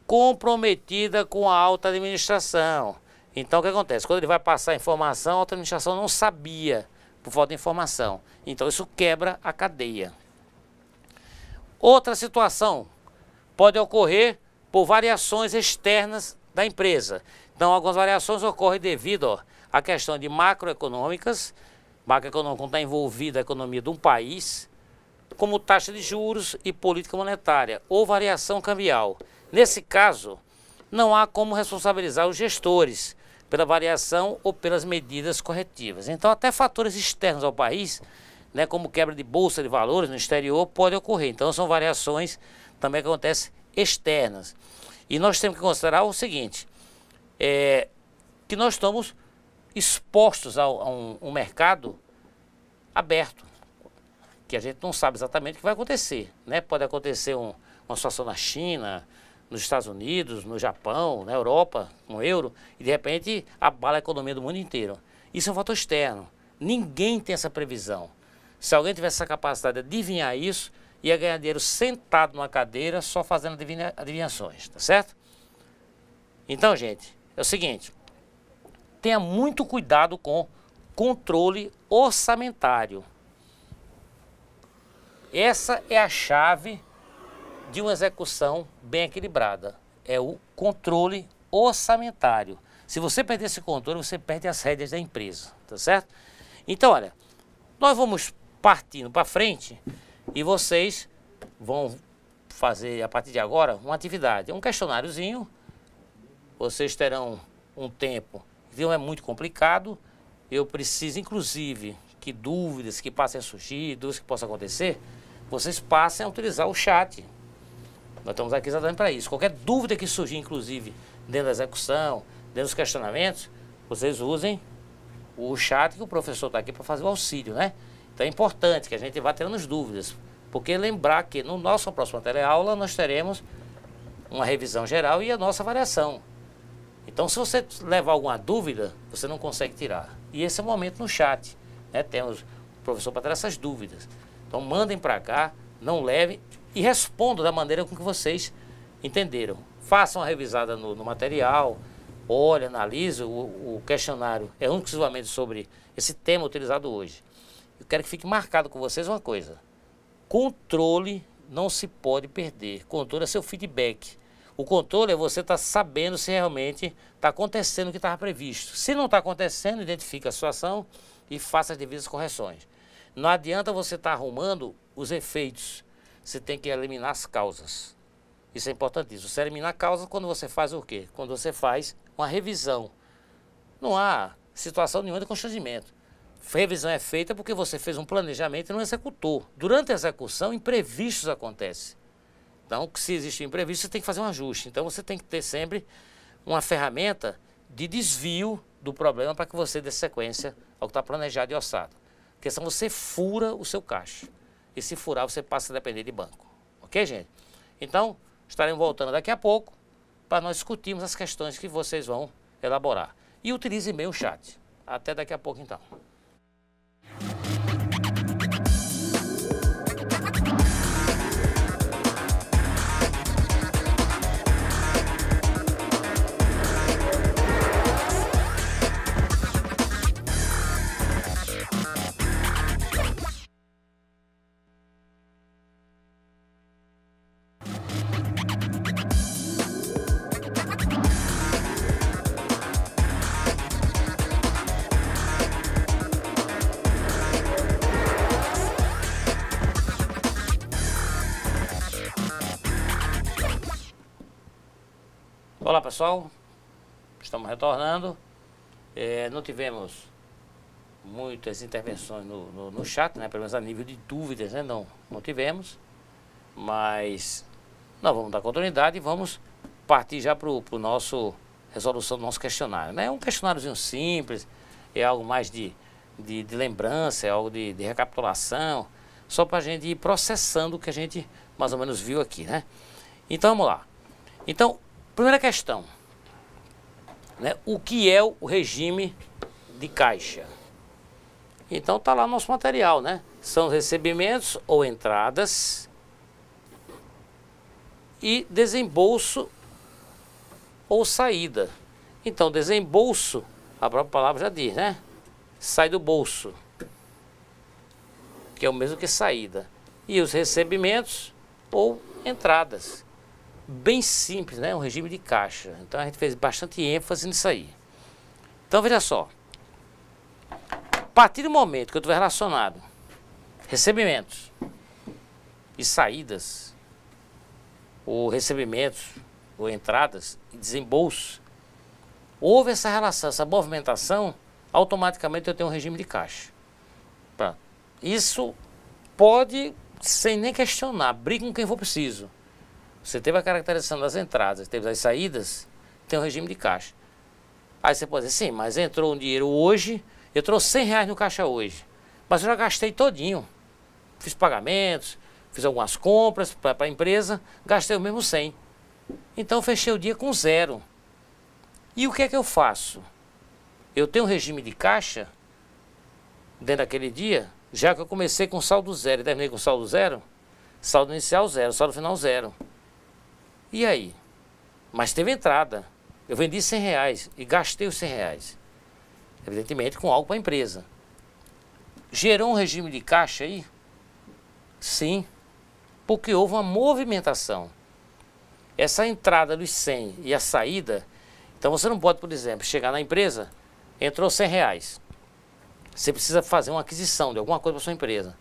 comprometida com a alta administração. Então, o que acontece? Quando ele vai passar a informação, a alta administração não sabia, por falta de informação. Então, isso quebra a cadeia. Outra situação pode ocorrer por variações externas da empresa. Então, algumas variações ocorrem devido à questão de macroeconômicas. Macroeconômica está envolvida a economia de um país, como taxa de juros e política monetária, ou variação cambial. Nesse caso, não há como responsabilizar os gestores pela variação ou pelas medidas corretivas. Então, até fatores externos ao país, né, como quebra de bolsa de valores no exterior, pode ocorrer. Então, são variações também que acontecem externas. E nós temos que considerar o seguinte, que nós estamos expostos a um mercado aberto, que a gente não sabe exatamente o que vai acontecer, né? Pode acontecer uma situação na China, nos Estados Unidos, no Japão, na Europa, com o euro, e de repente abala a economia do mundo inteiro. Isso é um fator externo. Ninguém tem essa previsão. Se alguém tivesse essa capacidade de adivinhar isso, ia ganhar dinheiro sentado numa cadeira, só fazendo adivinhações, tá certo? Então, gente, é o seguinte, tenha muito cuidado com controle orçamentário. Essa é a chave de uma execução bem equilibrada, é o controle orçamentário. Se você perder esse controle, você perde as rédeas da empresa, tá certo? Então, olha, nós vamos partindo para frente e vocês vão fazer, a partir de agora, uma atividade. É um questionáriozinho, vocês terão um tempo, não é muito complicado, eu preciso, inclusive, que dúvidas que passem a surgir, dúvidas que possam acontecer, vocês passem a utilizar o chat. Nós estamos aqui exatamente para isso. Qualquer dúvida que surgir, inclusive, dentro da execução, dentro dos questionamentos, vocês usem o chat que o professor está aqui para fazer o auxílio, né? Então é importante que a gente vá tirando as dúvidas, porque lembrar que no nosso próximo teleaula nós teremos uma revisão geral e a nossa avaliação. Então se você levar alguma dúvida, você não consegue tirar. E esse é o momento no chat, né? Temos o professor para tirar essas dúvidas. Então mandem para cá, não levem e respondam da maneira com que vocês entenderam. Façam uma revisada no material, olhe, analise, o questionário é exclusivamente sobre esse tema utilizado hoje. Eu quero que fique marcado com vocês uma coisa. Controle não se pode perder. Controle é seu feedback. O controle é você estar sabendo se realmente está acontecendo o que estava previsto. Se não está acontecendo, identifique a situação e faça as devidas correções. Não adianta você estar arrumando os efeitos. Você tem que eliminar as causas. Isso é importantíssimo. Você elimina a causa quando você faz o quê? Quando você faz uma revisão. Não há situação nenhuma de constrangimento. Revisão é feita porque você fez um planejamento e não executou. Durante a execução, imprevistos acontecem. Então, se existe um imprevisto, você tem que fazer um ajuste. Então, você tem que ter sempre uma ferramenta de desvio do problema para que você dê sequência ao que está planejado e orçado. Porque senão você fura o seu caixa. E se furar, você passa a depender de banco. Ok, gente? Então, estaremos voltando daqui a pouco para nós discutirmos as questões que vocês vão elaborar. E utilize bem o chat. Até daqui a pouco, então. Olá pessoal, estamos retornando, não tivemos muitas intervenções no chat, né? Pelo menos a nível de dúvidas, né? Não tivemos, mas nós vamos dar continuidade e vamos partir já para o nosso resolução do nosso questionário, né? É um questionáriozinho simples, é algo mais de lembrança, é algo de recapitulação, só para a gente ir processando o que a gente mais ou menos viu aqui, né? Então vamos lá. Então, primeira questão, né? O que é o regime de caixa? Então está lá no nosso material, né? São recebimentos ou entradas e desembolso ou saída. Então desembolso, a própria palavra já diz, né? Sai do bolso, que é o mesmo que saída. E os recebimentos ou entradas. Bem simples, né? Um regime de caixa. Então a gente fez bastante ênfase nisso aí. Então veja só. A partir do momento que eu estiver relacionado recebimentos e saídas, ou recebimentos, ou entradas e desembolso, houve essa relação, essa movimentação, automaticamente eu tenho um regime de caixa. Pronto. Isso pode, sem nem questionar, briga com quem for preciso. Você teve a caracterização das entradas, teve as saídas, tem um regime de caixa. Aí você pode dizer, sim, mas entrou um dinheiro hoje, eu trouxe R$100 no caixa hoje, mas eu já gastei todinho. Fiz pagamentos, fiz algumas compras para a empresa, gastei o mesmo 100. Então fechei o dia com zero. E o que é que eu faço? Eu tenho um regime de caixa dentro daquele dia, já que eu comecei com saldo zero e terminei com saldo zero. Saldo inicial zero, saldo final zero. E aí? Mas teve entrada. Eu vendi R$100 e gastei os R$100. Evidentemente com algo para a empresa. Gerou um regime de caixa aí? Sim. Porque houve uma movimentação. Essa entrada dos 100 e a saída... Então você não pode, por exemplo, chegar na empresa, entrou R$100. Você precisa fazer uma aquisição de alguma coisa para sua empresa.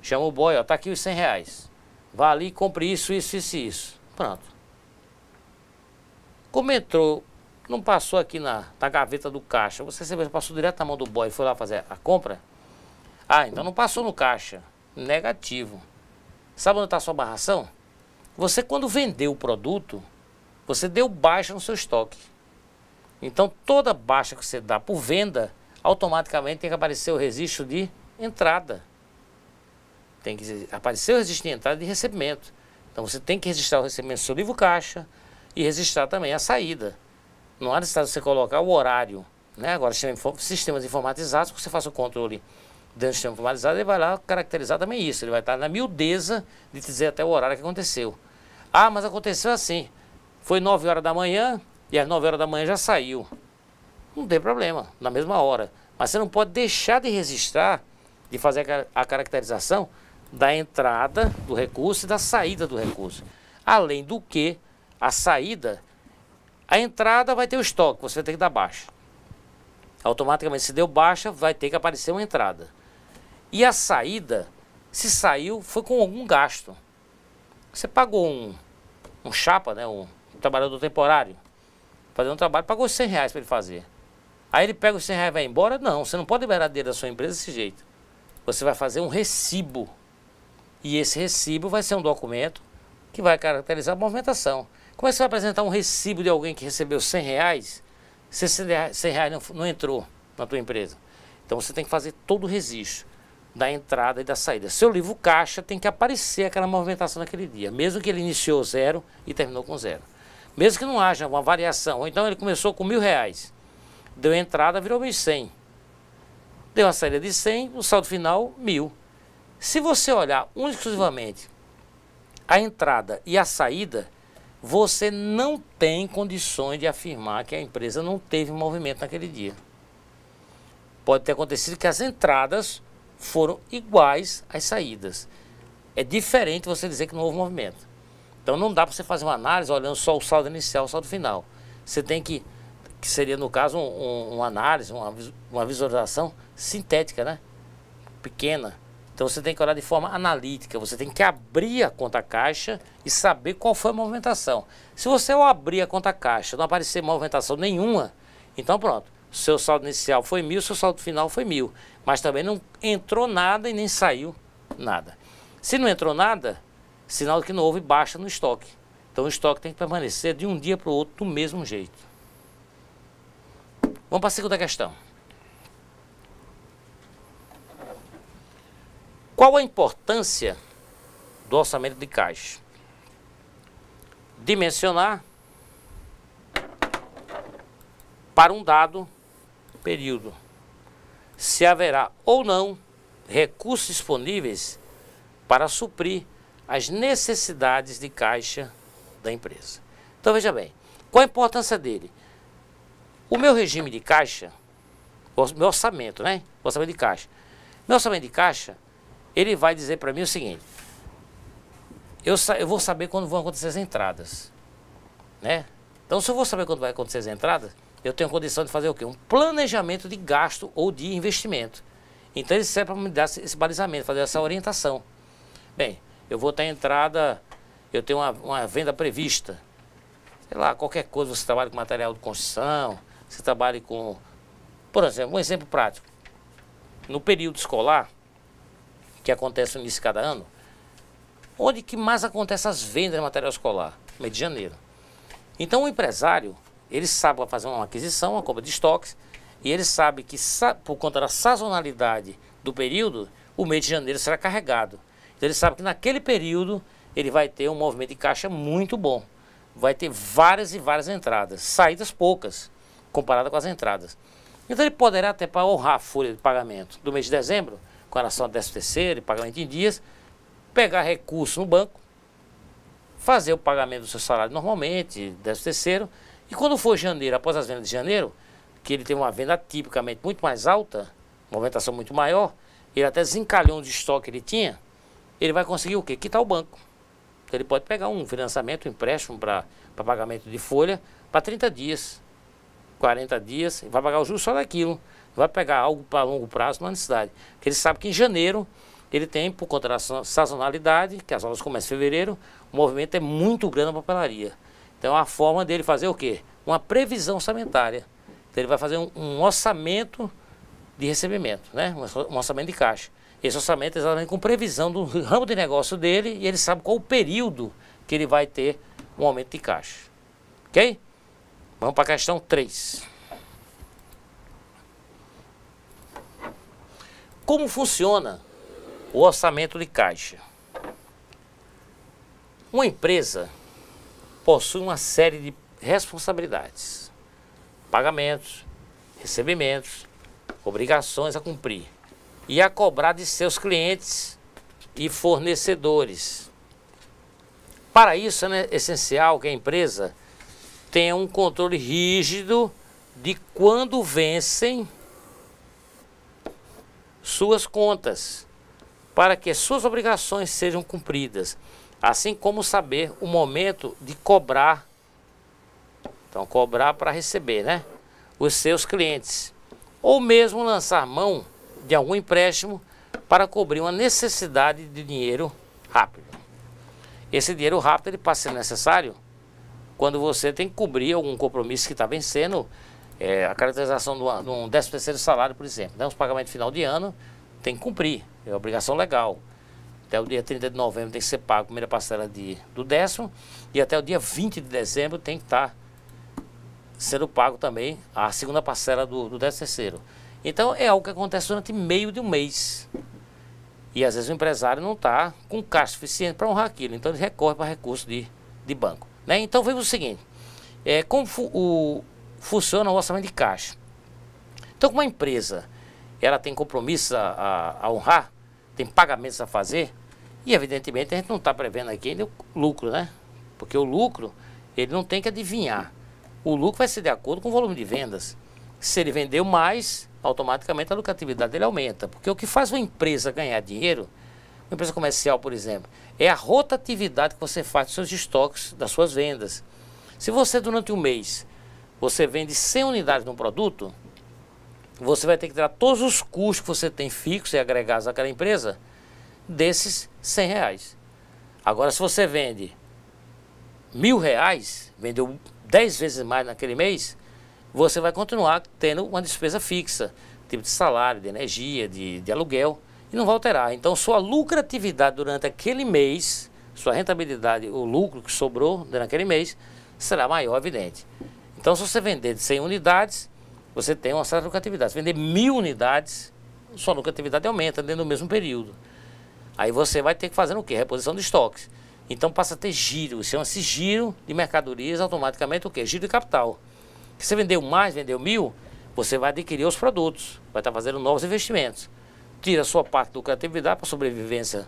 Chama o boy, ó, tá aqui os R$100. Vá ali e compre isso, isso, isso e isso. Pronto. Como entrou, não passou aqui na gaveta do caixa, você passou direto na mão do boy e foi lá fazer a compra? Ah, então não passou no caixa. Negativo. Sabe onde está a sua barração? Você, quando vendeu o produto, você deu baixa no seu estoque. Então, toda baixa que você dá por venda, automaticamente tem que aparecer o registro de entrada. Tem que aparecer o registro de entrada e de recebimento. Então, você tem que registrar o recebimento do seu livro caixa e registrar também a saída. Não há necessidade de você colocar o horário, né? Agora, sistemas informatizados, você faz o controle dentro do sistema informatizado, ele vai lá caracterizar também isso. Ele vai estar na miudeza de dizer até o horário que aconteceu. Ah, mas aconteceu assim. Foi 9 horas da manhã e às 9 horas da manhã já saiu. Não tem problema, na mesma hora. Mas você não pode deixar de registrar, de fazer a caracterização da entrada do recurso e da saída do recurso. Além do que, a saída, a entrada vai ter o estoque, você vai ter que dar baixa. Automaticamente, se deu baixa, vai ter que aparecer uma entrada. E a saída, se saiu, foi com algum gasto. Você pagou um chapa, né, um trabalhador temporário, fazendo um trabalho, pagou R$100 para ele fazer. Aí ele pega os R$100 e vai embora? Não, você não pode liberar dinheiro da sua empresa desse jeito. Você vai fazer um recibo. E esse recibo vai ser um documento que vai caracterizar a movimentação. Como é que você vai apresentar um recibo de alguém que recebeu R$100 se esse R$100 não entrou na tua empresa? Então você tem que fazer todo o registro da entrada e da saída. Seu livro caixa tem que aparecer aquela movimentação naquele dia, mesmo que ele iniciou zero e terminou com zero. Mesmo que não haja uma variação, ou então ele começou com R$1.000, deu entrada, virou 1.100. Deu uma saída de 100, o saldo final, 1.000. Se você olhar exclusivamente a entrada e a saída, você não tem condições de afirmar que a empresa não teve movimento naquele dia. Pode ter acontecido que as entradas foram iguais às saídas. É diferente você dizer que não houve movimento. Então não dá para você fazer uma análise olhando só o saldo inicial e o saldo final. Você tem que seria no caso uma análise, uma visualização sintética, né? Pequena. Então você tem que olhar de forma analítica, você tem que abrir a conta caixa e saber qual foi a movimentação. Se você ao abrir a conta caixa não aparecer movimentação nenhuma, então pronto, seu saldo inicial foi 1.000, seu saldo final foi 1.000, mas também não entrou nada e nem saiu nada. Se não entrou nada, sinal de que não houve baixa no estoque. Então o estoque tem que permanecer de um dia para o outro do mesmo jeito. Vamos para a segunda questão. Qual a importância do orçamento de caixa? Dimensionar para um dado período se haverá ou não recursos disponíveis para suprir as necessidades de caixa da empresa. Então veja bem, qual a importância dele? O meu regime de caixa, o meu orçamento, né? O orçamento de caixa. Meu orçamento de caixa, ele vai dizer para mim o seguinte: eu vou saber quando vão acontecer as entradas, né? Então, se eu vou saber quando vai acontecer as entradas, eu tenho condição de fazer o quê? Um planejamento de gasto ou de investimento. Então, ele serve para me dar esse balizamento, fazer essa orientação. Bem, eu vou ter entrada, eu tenho uma venda prevista. Sei lá, qualquer coisa, você trabalha com material de construção, você trabalha com... Por exemplo, um exemplo prático. No período escolar, que acontece no início de cada ano, onde que mais acontece as vendas de material escolar? No mês de janeiro. Então o empresário, ele sabe fazer uma aquisição, uma compra de estoques, e ele sabe que por conta da sazonalidade do período, o mês de janeiro será carregado. Então ele sabe que naquele período ele vai ter um movimento de caixa muito bom. Vai ter várias e várias entradas, saídas poucas, comparada com as entradas. Então ele poderá até, para honrar a folha de pagamento do mês de dezembro, com relação ao 13º e pagamento em dias, pegar recurso no banco, fazer o pagamento do seu salário normalmente, 13º, e quando for janeiro, após as vendas de janeiro, que ele tem uma venda tipicamente muito mais alta, movimentação muito maior, ele até desencalhou um de estoque que ele tinha, ele vai conseguir o quê? Quitar o banco. Então ele pode pegar um financiamento, um empréstimo para pagamento de folha para 30 dias, 40 dias, e vai pagar o juros só daquilo. Não vai pegar algo para longo prazo, não há necessidade. Porque ele sabe que em janeiro ele tem, por conta da sazonalidade, que as obras começam em fevereiro, o movimento é muito grande na papelaria. Então a forma dele fazer o quê? Uma previsão orçamentária. Então ele vai fazer um orçamento de recebimento, né? Um orçamento de caixa. Esse orçamento é exatamente com previsão do ramo de negócio dele e ele sabe qual o período que ele vai ter um aumento de caixa. Ok? Vamos para a questão 3. Como funciona o orçamento de caixa? Uma empresa possui uma série de responsabilidades, pagamentos, recebimentos, obrigações a cumprir e a cobrar de seus clientes e fornecedores. Para isso é essencial que a empresa tenha um controle rígido de quando vencem suas contas, para que suas obrigações sejam cumpridas, assim como saber o momento de cobrar, então cobrar para receber, né, os seus clientes, ou mesmo lançar mão de algum empréstimo para cobrir uma necessidade de dinheiro rápido. Esse dinheiro rápido ele passa a ser necessário quando você tem que cobrir algum compromisso que está vencendo, a caracterização de um 13º salário, por exemplo, né? Os pagamentos de final de ano tem que cumprir, é obrigação legal. Até o dia 30 de novembro tem que ser pago a primeira parcela do 10º e até o dia 20 de dezembro tem que estar sendo pago também a segunda parcela do 13º. Então é algo que acontece durante meio de um mês. E às vezes o empresário não está com caixa suficiente para honrar aquilo, então ele recorre para recurso de banco. Né? Então vemos o seguinte, como funciona o orçamento de caixa. Então como a empresa ela tem compromissos a honrar, tem pagamentos a fazer, e evidentemente a gente não está prevendo aqui ainda o lucro, né? Porque o lucro ele não tem que adivinhar. O lucro vai ser de acordo com o volume de vendas. Se ele vendeu mais, automaticamente a lucratividade dele aumenta. Porque o que faz uma empresa ganhar dinheiro, uma empresa comercial, por exemplo, é a rotatividade que você faz dos seus estoques, das suas vendas. Se você, durante um mês, você vende 100 unidades de um produto, você vai ter que tirar todos os custos que você tem fixos e agregados àquela empresa, desses R$100. Agora, se você vende R$1.000, vendeu 10 vezes mais naquele mês, você vai continuar tendo uma despesa fixa, tipo de salário, de energia, de aluguel, e não vai alterar. Então, sua lucratividade durante aquele mês, sua rentabilidade, o lucro que sobrou naquele mês, será maior, evidente. Então, se você vender de 100 unidades, você tem uma certa lucratividade. Se vender 1.000 unidades, sua lucratividade aumenta dentro do mesmo período. Aí você vai ter que fazer o quê? Reposição de estoques. Então, passa a ter giro, chama-se giro de mercadorias, automaticamente o quê? Giro de capital. Se você vendeu mais, vendeu 1.000, você vai adquirir os produtos, vai estar fazendo novos investimentos. Tira a sua parte de lucratividade para sobrevivência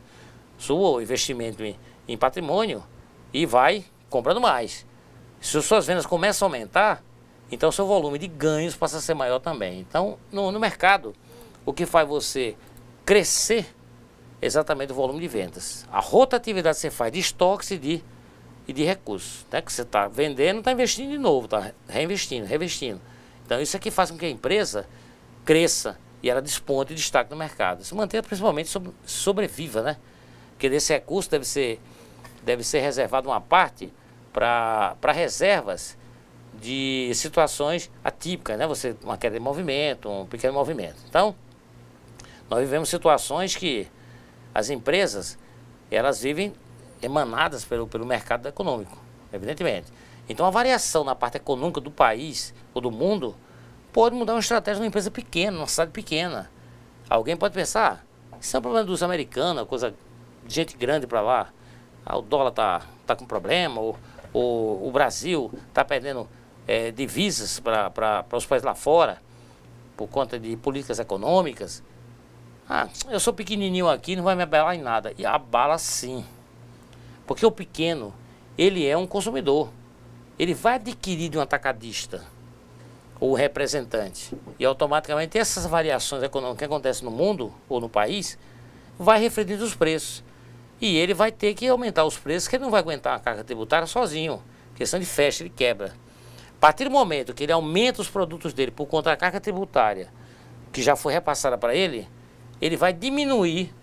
sua, ou investimento em patrimônio, e vai comprando mais. Se as suas vendas começam a aumentar, então o seu volume de ganhos passa a ser maior também. Então, no mercado, o que faz você crescer é exatamente o volume de vendas. A rotatividade que você faz de estoques e de recursos, né? Que você está vendendo, está investindo de novo, está reinvestindo. Então isso aqui faz com que a empresa cresça e ela desponte e destaque no mercado. Se manter principalmente sobreviva, né? Porque desse recurso deve ser reservado uma parte para reservas de situações atípicas, né? Uma queda de movimento, um pequeno movimento. Então, nós vivemos situações que as empresas, elas vivem emanadas pelo mercado econômico, evidentemente. Então, a variação na parte econômica do país ou do mundo pode mudar uma estratégia de uma empresa pequena, numa cidade pequena. Alguém pode pensar, isso é um problema dos americanos, coisa de gente grande para lá. O dólar tá com problema, ou o Brasil está perdendo divisas para os países lá fora, por conta de políticas econômicas. Ah, eu sou pequenininho aqui, não vai me abalar em nada. E abala sim. Porque o pequeno, ele é um consumidor. Ele vai adquirir de um atacadista ou representante. E automaticamente essas variações econômicas que acontecem no mundo ou no país, vai refletir nos preços. E ele vai ter que aumentar os preços, que ele não vai aguentar a carga tributária sozinho. Questão de fecha, ele quebra. A partir do momento que ele aumenta os produtos dele por conta da carga tributária, que já foi repassada para ele, ele vai diminuir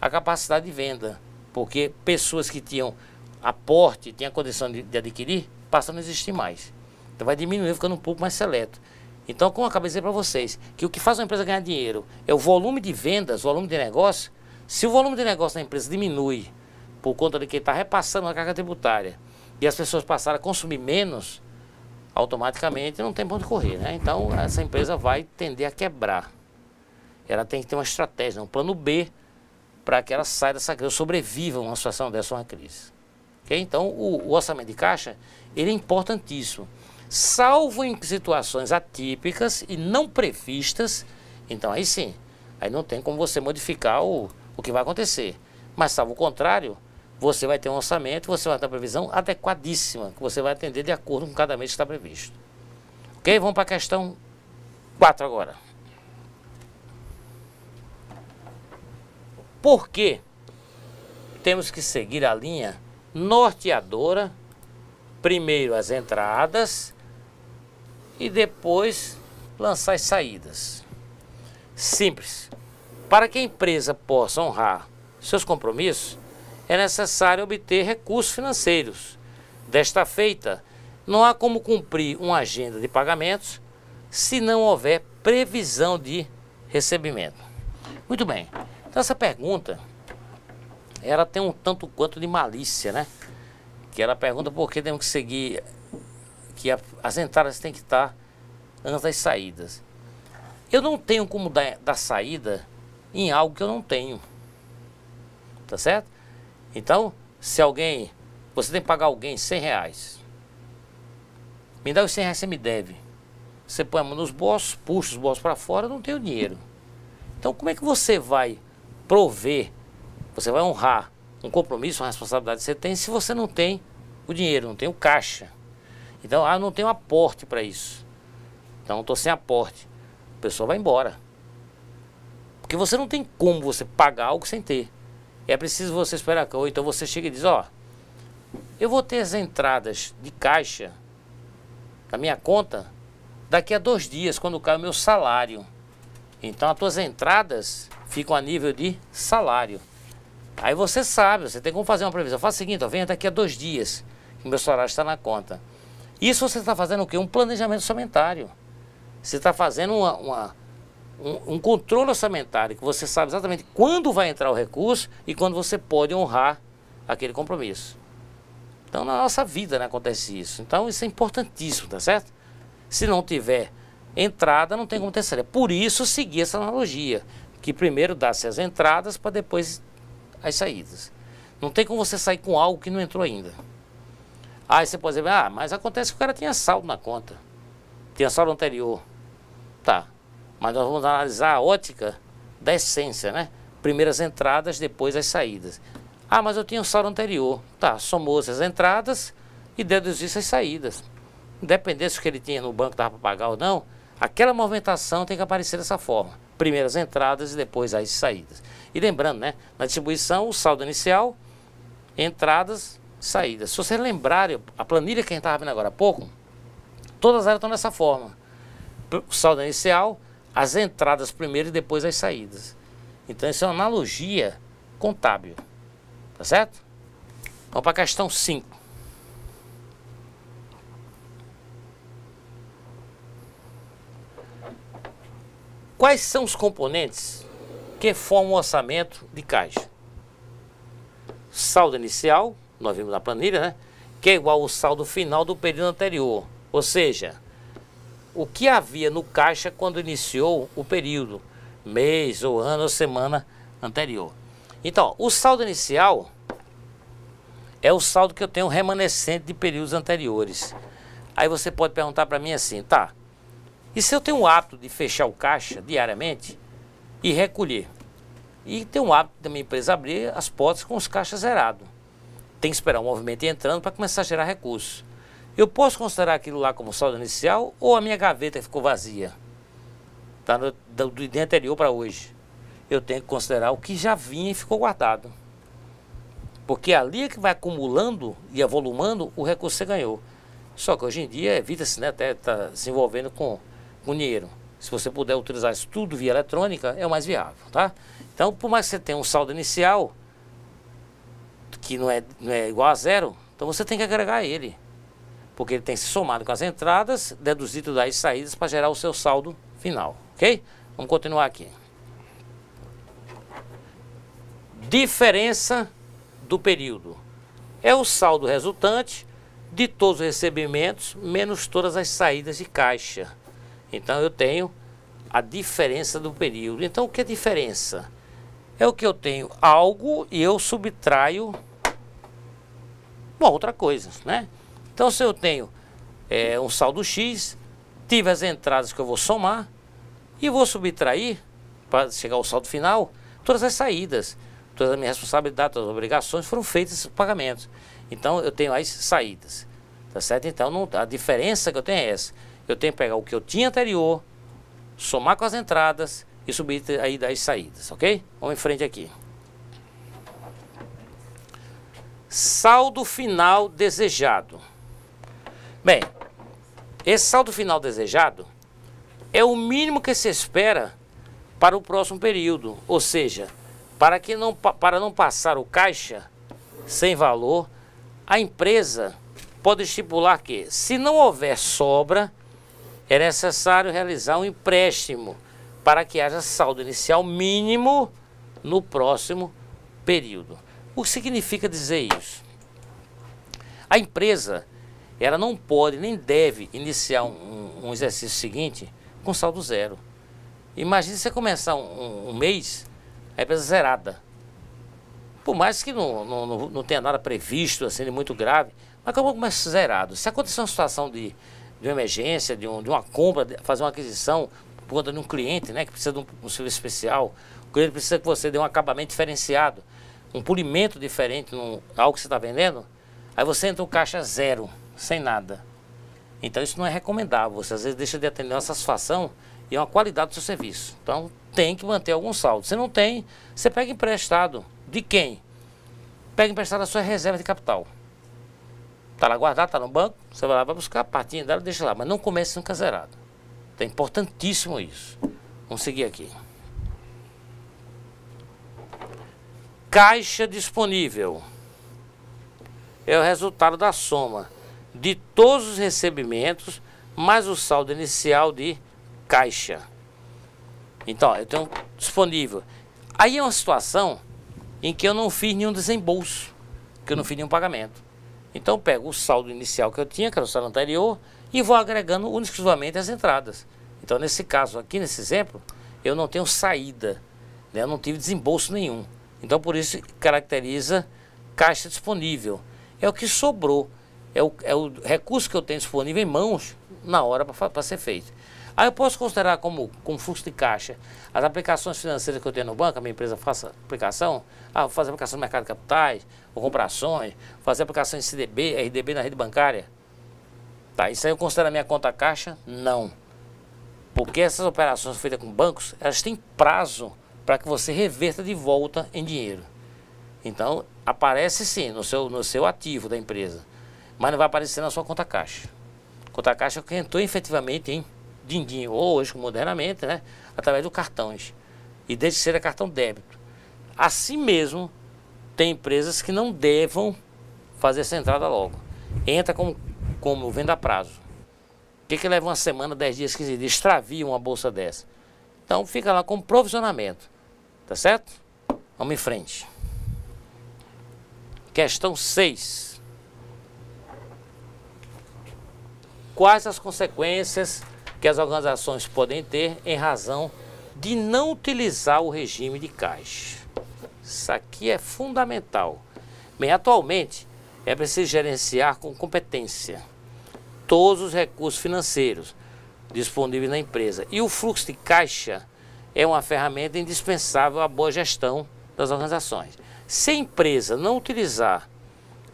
a capacidade de venda. Porque pessoas que tinham aporte, tinham a condição de adquirir, passam a não existir mais. Então vai diminuir, ficando um pouco mais seleto. Então, como eu acabei de dizer para vocês, que o que faz uma empresa ganhar dinheiro é o volume de vendas, o volume de negócio. Se o volume de negócio da empresa diminui por conta de que ele está repassando a carga tributária e as pessoas passaram a consumir menos, automaticamente não tem para onde correr, né? Então, essa empresa vai tender a quebrar. Ela tem que ter uma estratégia, um plano B, para que ela saia dessa crise, sobreviva a uma situação dessa, uma crise. Okay? Então, o orçamento de caixa, ele é importantíssimo. Salvo em situações atípicas e não previstas, então aí sim, aí não tem como você modificar o que vai acontecer. Mas salvo o contrário, você vai ter um orçamento, você vai ter uma previsão adequadíssima, que você vai atender de acordo com cada mês que está previsto. Ok? Vamos para a questão 4 agora. Por que temos que seguir a linha norteadora, primeiro as entradas e depois lançar as saídas? Simples. Para que a empresa possa honrar seus compromissos, é necessário obter recursos financeiros. Desta feita, não há como cumprir uma agenda de pagamentos se não houver previsão de recebimento. Muito bem. Então essa pergunta, ela tem um tanto quanto de malícia, né? Que ela pergunta por que temos que seguir, que as entradas têm que estar antes das saídas. Eu não tenho como dar saída em algo que eu não tenho. Tá certo? Então, se alguém, você tem que pagar alguém R$100. Me dá os R$100 que você me deve. Você põe a mão nos bolsos, puxa os bolsos para fora, eu não tenho dinheiro. Então, como é que você vai prover, você vai honrar um compromisso, uma responsabilidade que você tem, se você não tem o dinheiro, não tem o caixa? Então, eu não tenho aporte para isso. Então, estou sem aporte. A pessoa vai embora. Porque você não tem como você pagar algo sem ter. É preciso você esperar. Ou então você chega e diz, ó, eu vou ter as entradas de caixa na minha conta daqui a 2 dias, quando cai o meu salário. Então as tuas entradas ficam a nível de salário. Aí você sabe, você tem como fazer uma previsão. Faz o seguinte, ó, venha daqui a 2 dias, que o meu salário está na conta. Isso você está fazendo o quê? Um planejamento orçamentário. Você está fazendo um controle orçamentário, que você sabe exatamente quando vai entrar o recurso e quando você pode honrar aquele compromisso. Então na nossa vida, né, acontece isso. Então isso é importantíssimo, tá certo? Se não tiver entrada, não tem como ter saída. Por isso seguir essa analogia, que primeiro dá-se as entradas para depois as saídas. Não tem como você sair com algo que não entrou ainda. Aí você pode dizer, ah, mas acontece que o cara tinha saldo na conta, tinha saldo anterior. Tá, mas nós vamos analisar a ótica da essência, né? Primeiro as entradas, depois as saídas. Ah, mas eu tinha um saldo anterior. Tá, somou-se as entradas e deduziu-se as saídas. Independente se o que ele tinha no banco estava para pagar ou não, aquela movimentação tem que aparecer dessa forma. Primeiro as entradas e depois as saídas. E lembrando, né? Na distribuição, o saldo inicial, entradas, saídas. Se vocês lembrarem, a planilha que a gente estava vendo agora há pouco, todas elas estão dessa forma. O saldo inicial, as entradas primeiro e depois as saídas. Então isso é uma analogia contábil. Tá certo? Vamos para a questão 5. Quais são os componentes que formam o orçamento de caixa? Saldo inicial, nós vimos na planilha, né? Que é igual ao saldo final do período anterior. Ou seja, o que havia no caixa quando iniciou o período, mês, ou ano, ou semana anterior. Então, o saldo inicial é o saldo que eu tenho remanescente de períodos anteriores. Aí você pode perguntar para mim assim, tá, e se eu tenho o hábito de fechar o caixa diariamente e recolher? e tem um hábito da minha empresa abrir as portas com os caixas zerados. Tem que esperar o movimento ir entrando para começar a gerar recursos. Eu posso considerar aquilo lá como saldo inicial ou a minha gaveta ficou vazia? Tá do dia anterior para hoje. Eu tenho que considerar o que já vinha e ficou guardado. Porque ali é que vai acumulando e avolumando o recurso que você ganhou. Só que hoje em dia evita-se, né, até tá se envolvendo com dinheiro. Se você puder utilizar isso tudo via eletrônica, é o mais viável, tá? Então, por mais que você tenha um saldo inicial, que não é igual a zero, então você tem que agregar ele. Porque ele tem se somado com as entradas, deduzido das saídas para gerar o seu saldo final, ok? Vamos continuar aqui. Diferença do período. É o saldo resultante de todos os recebimentos, menos todas as saídas de caixa. Então eu tenho a diferença do período. Então o que é diferença? É o que eu tenho algo e eu subtraio uma outra coisa, né? Então se eu tenho um saldo X, tive as entradas que eu vou somar e vou subtrair, para chegar ao saldo final, todas as saídas. Todas as minhas responsabilidades, todas as obrigações foram feitas esses pagamentos. Então eu tenho as saídas, tá certo? Então a diferença que eu tenho é essa. Eu tenho que pegar o que eu tinha anterior, somar com as entradas e subir aí das saídas, ok? Vamos em frente aqui. Saldo final desejado. Bem, esse saldo final desejado é o mínimo que se espera para o próximo período, ou seja, para não passar o caixa sem valor, a empresa pode estipular que, se não houver sobra, é necessário realizar um empréstimo para que haja saldo inicial mínimo no próximo período. O que significa dizer isso? A empresa, ela não pode nem deve iniciar um exercício seguinte com saldo zero. Imagine você começar um mês, a empresa zerada. Por mais que não tenha nada previsto assim de muito grave, mas como começa zerado? Se acontecer uma situação de uma emergência, de uma compra, fazer uma aquisição por conta de um cliente, né, que precisa de um serviço especial, o cliente precisa que você dê um acabamento diferenciado, um polimento diferente algo que você está vendendo, aí você entra um caixa zero, sem nada. Então isso não é recomendável, você às vezes deixa de atender uma satisfação e uma qualidade do seu serviço. Então tem que manter algum saldo. Se não tem, você pega emprestado. De quem? Pega emprestado a sua reserva de capital. Está lá guardado, está no banco, você vai lá, vai buscar a partinha dela e deixa lá. Mas não comece nunca zerado. É importantíssimo isso. Vamos seguir aqui. Caixa disponível. É o resultado da soma de todos os recebimentos mais o saldo inicial de caixa. Então, ó, eu tenho disponível. Aí é uma situação em que eu não fiz nenhum desembolso, que eu não fiz nenhum pagamento. Então eu pego o saldo inicial que eu tinha, que era o saldo anterior, e vou agregando única e exclusivamente as entradas. Então nesse caso aqui, nesse exemplo, eu não tenho saída, né? Eu não tive desembolso nenhum. Então por isso caracteriza caixa disponível. É o que sobrou, é o recurso que eu tenho disponível em mãos na hora para ser feito. Aí eu posso considerar como fluxo de caixa as aplicações financeiras que eu tenho no banco, a minha empresa faça aplicação, vou fazer aplicação no mercado de capitais, vou comprar ações, fazer aplicação em CDB, RDB na rede bancária. Tá, isso aí eu considero a minha conta caixa? Não. Porque essas operações feitas com bancos, elas têm prazo para que você reverta de volta em dinheiro. Então, aparece sim no seu ativo da empresa, mas não vai aparecer na sua conta caixa. Conta caixa é o que entrou efetivamente em din-din, ou hoje modernamente, né, através dos cartões, e desde que seja cartão débito. Assim mesmo, tem empresas que não devam fazer essa entrada logo. Entra como venda a prazo. O que leva uma semana, 10 dias, 15 dias, extravia uma bolsa dessa? Então fica lá como provisionamento, tá certo? Vamos em frente. Questão 6. Quais as consequências que as organizações podem ter em razão de não utilizar o regime de caixa? Isso aqui é fundamental. Bem, atualmente é preciso gerenciar com competência todos os recursos financeiros disponíveis na empresa. E o fluxo de caixa é uma ferramenta indispensável à boa gestão das organizações. Se a empresa não utilizar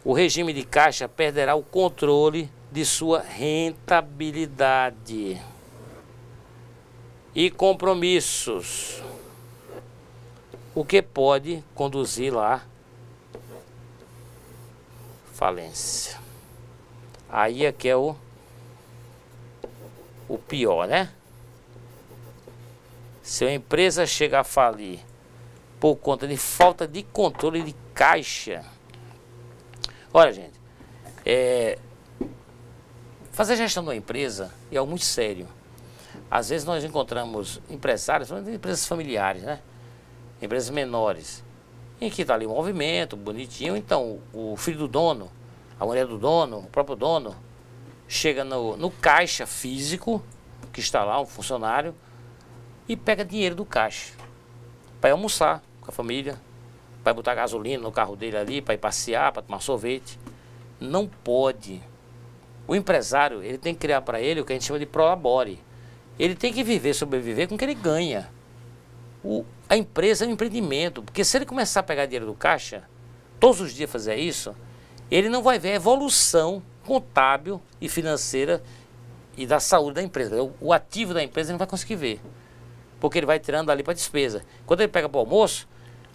o regime de caixa, perderá o controle de sua rentabilidade e compromissos, o que pode conduzir à falência. Aí é que é o pior, né? Se a empresa chega a falir por conta de falta de controle de caixa. Olha, gente, fazer gestão de uma empresa é algo muito sério. Às vezes nós encontramos empresários, empresas familiares, né? Empresas menores, em que está ali um movimento bonitinho. Então, o filho do dono, a mulher do dono, o próprio dono, chega no caixa físico, que está lá, um funcionário, e pega dinheiro do caixa para ir almoçar com a família, para botar gasolina no carro dele ali, para ir passear, para tomar sorvete. Não pode. O empresário, ele tem que criar para ele o que a gente chama de prolabore. Ele tem que viver, sobreviver com o que ele ganha. A empresa é um empreendimento, porque se ele começar a pegar dinheiro do caixa, todos os dias fazer isso, ele não vai ver a evolução contábil e financeira e da saúde da empresa. O ativo da empresa ele não vai conseguir ver, porque ele vai tirando ali para despesa. Quando ele pega para o almoço,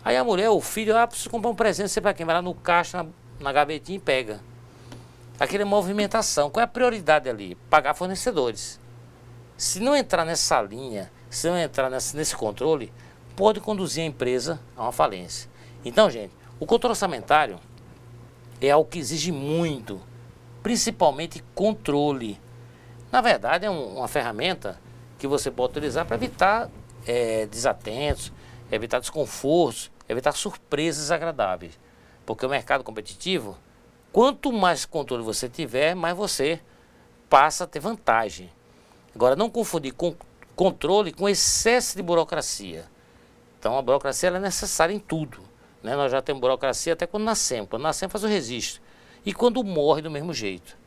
aí a mulher, o filho, precisa comprar um presente, sei para quem, vai lá no caixa, na gavetinha e pega. Aquela movimentação, qual é a prioridade ali? Pagar fornecedores. Se não entrar nessa linha, se não entrar nesse controle, pode conduzir a empresa a uma falência. Então, gente, o controle orçamentário é algo que exige muito, principalmente controle. Na verdade, é uma ferramenta que você pode utilizar para evitar desatentos, evitar desconfortos, evitar surpresas agradáveis. Porque o mercado competitivo, quanto mais controle você tiver, mais você passa a ter vantagem. Agora, não confundir controle com excesso de burocracia. Então, a burocracia ela é necessária em tudo, né? Nós já temos burocracia até quando nascemos. Quando nascemos, faz o registro. E quando morre, do mesmo jeito.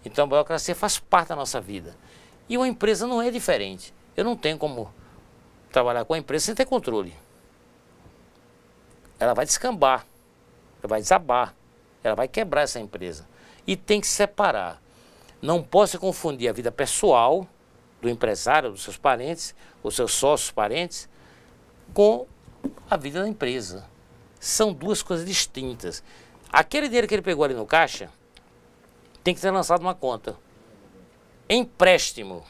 Então, a burocracia faz parte da nossa vida. E uma empresa não é diferente. Eu não tenho como trabalhar com a empresa sem ter controle. Ela vai descambar, ela vai desabar, ela vai quebrar essa empresa. E tem que separar. Não pode confundir a vida pessoal do empresário, dos seus parentes, os seus sócios parentes, com a vida da empresa. São duas coisas distintas. Aquele dinheiro que ele pegou ali no caixa tem que ser lançado numa conta. Empréstimo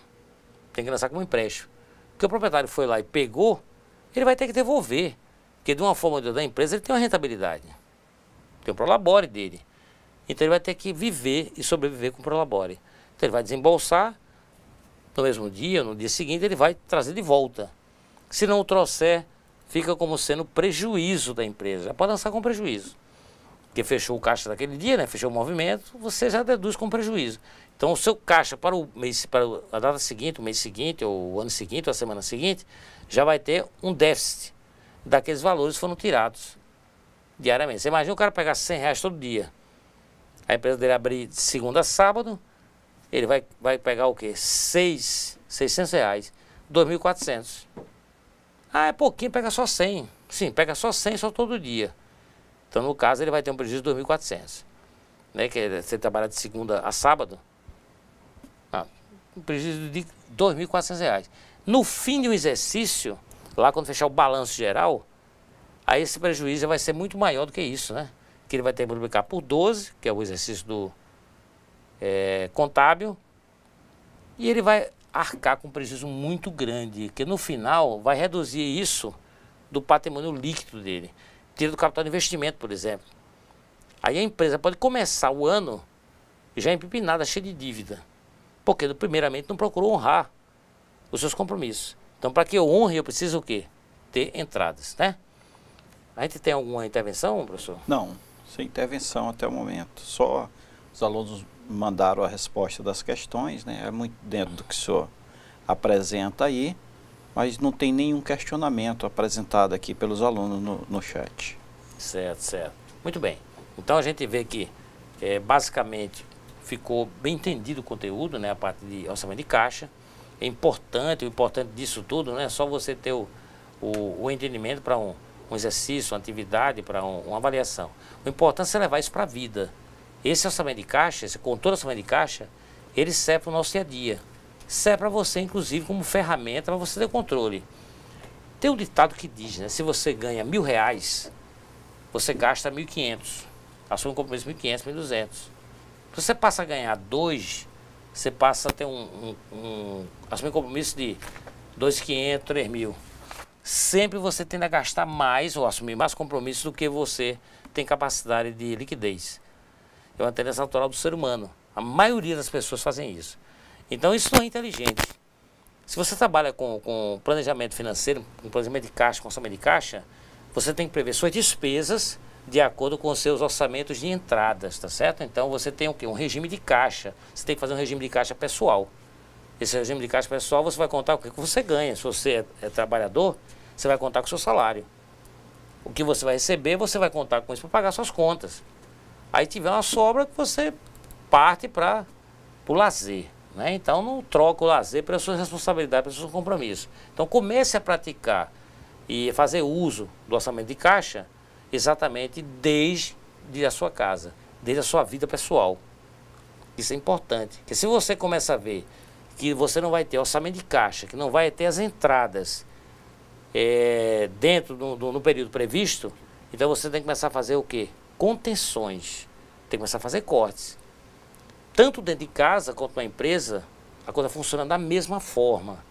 tem que lançar como empréstimo. Porque o proprietário foi lá e pegou, ele vai ter que devolver. Porque de uma forma ou de outra da empresa ele tem uma rentabilidade. Tem um prolabore dele. Então ele vai ter que viver e sobreviver com o prolabore. Então ele vai desembolsar no mesmo dia, no dia seguinte ele vai trazer de volta. Se não o trouxer, fica como sendo prejuízo da empresa. Já pode lançar com prejuízo. Porque fechou o caixa daquele dia, né? Fechou o movimento, você já deduz com prejuízo. Então o seu caixa para o mês, para a data seguinte, o mês seguinte, ou o ano seguinte, ou a semana seguinte, já vai ter um déficit daqueles valores que foram tirados diariamente. Você imagina o cara pegar R$100 todo dia. A empresa dele abrir de segunda a sábado, ele vai pegar o quê? R$600, R$2.400. É pouquinho, pega só 100. Sim, pega só 100 só todo dia. Então, no caso, ele vai ter um prejuízo de 2.400. Né? Que é, se ele trabalhar de segunda a sábado, um prejuízo de R$2.400. No fim de um exercício, lá quando fechar o balanço geral, aí esse prejuízo já vai ser muito maior do que isso, né? Que ele vai ter que multiplicar por 12, que é o exercício do contábil, e ele vai arcar com um prejuízo muito grande, que no final vai reduzir isso do patrimônio líquido dele. Tira do capital de investimento, por exemplo. Aí a empresa pode começar o ano já empipinada, cheia de dívida, porque primeiramente não procurou honrar os seus compromissos. Então, para que eu honre, eu preciso o quê? Ter entradas, né? A gente tem alguma intervenção, professor? Não, sem intervenção até o momento. Só os alunos mandaram a resposta das questões, né? É muito dentro do que o senhor apresenta aí, mas não tem nenhum questionamento apresentado aqui pelos alunos no chat. Certo, certo. Muito bem. Então a gente vê que basicamente ficou bem entendido o conteúdo, né? A parte de orçamento de caixa. É importante, o importante disso tudo não é só você ter o entendimento para um exercício, uma atividade, para uma avaliação. O importante é você levar isso para a vida. Esse orçamento de caixa, esse controle do orçamento de caixa, ele serve para o nosso dia a dia. Serve para você, inclusive, como ferramenta para você ter controle. Tem um ditado que diz, né? Se você ganha R$1.000, você gasta 1.500. Assume um compromisso de 1.500, 1.200. Se você passa a ganhar 2, você passa a ter assumir um compromisso de 2.500, 3.000. Sempre você tende a gastar mais ou assumir mais compromissos do que você tem capacidade de liquidez. É uma tendência natural do ser humano. A maioria das pessoas fazem isso. Então isso não é inteligente. Se você trabalha com planejamento financeiro, com planejamento de caixa, com orçamento de caixa, você tem que prever suas despesas de acordo com os seus orçamentos de entradas, tá certo? Então você tem o quê? Um regime de caixa. Você tem que fazer um regime de caixa pessoal. Esse regime de caixa pessoal você vai contar o que você ganha. Se você é trabalhador, você vai contar com o seu salário. O que você vai receber, você vai contar com isso para pagar suas contas. Aí tiver uma sobra que você parte para o lazer. Né? Então não troca o lazer pela sua responsabilidade, pelo seu compromisso. Então comece a praticar e fazer uso do orçamento de caixa exatamente desde a sua casa, desde a sua vida pessoal. Isso é importante, porque se você começa a ver que você não vai ter orçamento de caixa, que não vai ter as entradas dentro no período previsto, então você tem que começar a fazer o quê? Contenções, tem que começar a fazer cortes. Tanto dentro de casa quanto na empresa, a coisa funciona da mesma forma.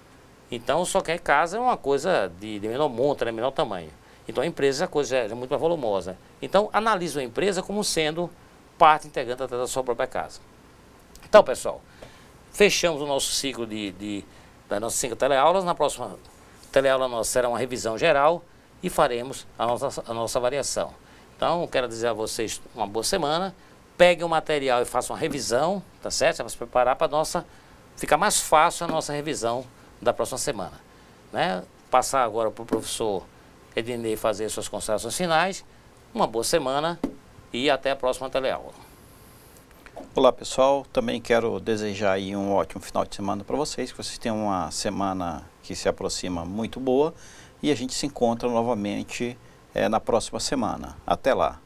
Então, só que a casa é uma coisa de menor monta, né, menor tamanho. Então, a empresa, a coisa é muito mais volumosa. Então, analise a empresa como sendo parte integrante até da sua própria casa. Então, pessoal, fechamos o nosso ciclo das nossas 5 teleaulas. Na próxima teleaula nossa será uma revisão geral e faremos a nossa avaliação. Então, quero dizer a vocês uma boa semana. Peguem o material e façam uma revisão, tá certo? Vamos se preparar para ficar mais fácil a nossa revisão da próxima semana. Né? Passar agora para o professor Ednei fazer suas considerações finais. Uma boa semana e até a próxima teleaula. Olá pessoal, também quero desejar aí um ótimo final de semana para vocês, que vocês tenham uma semana que se aproxima muito boa e a gente se encontra novamente na próxima semana. Até lá!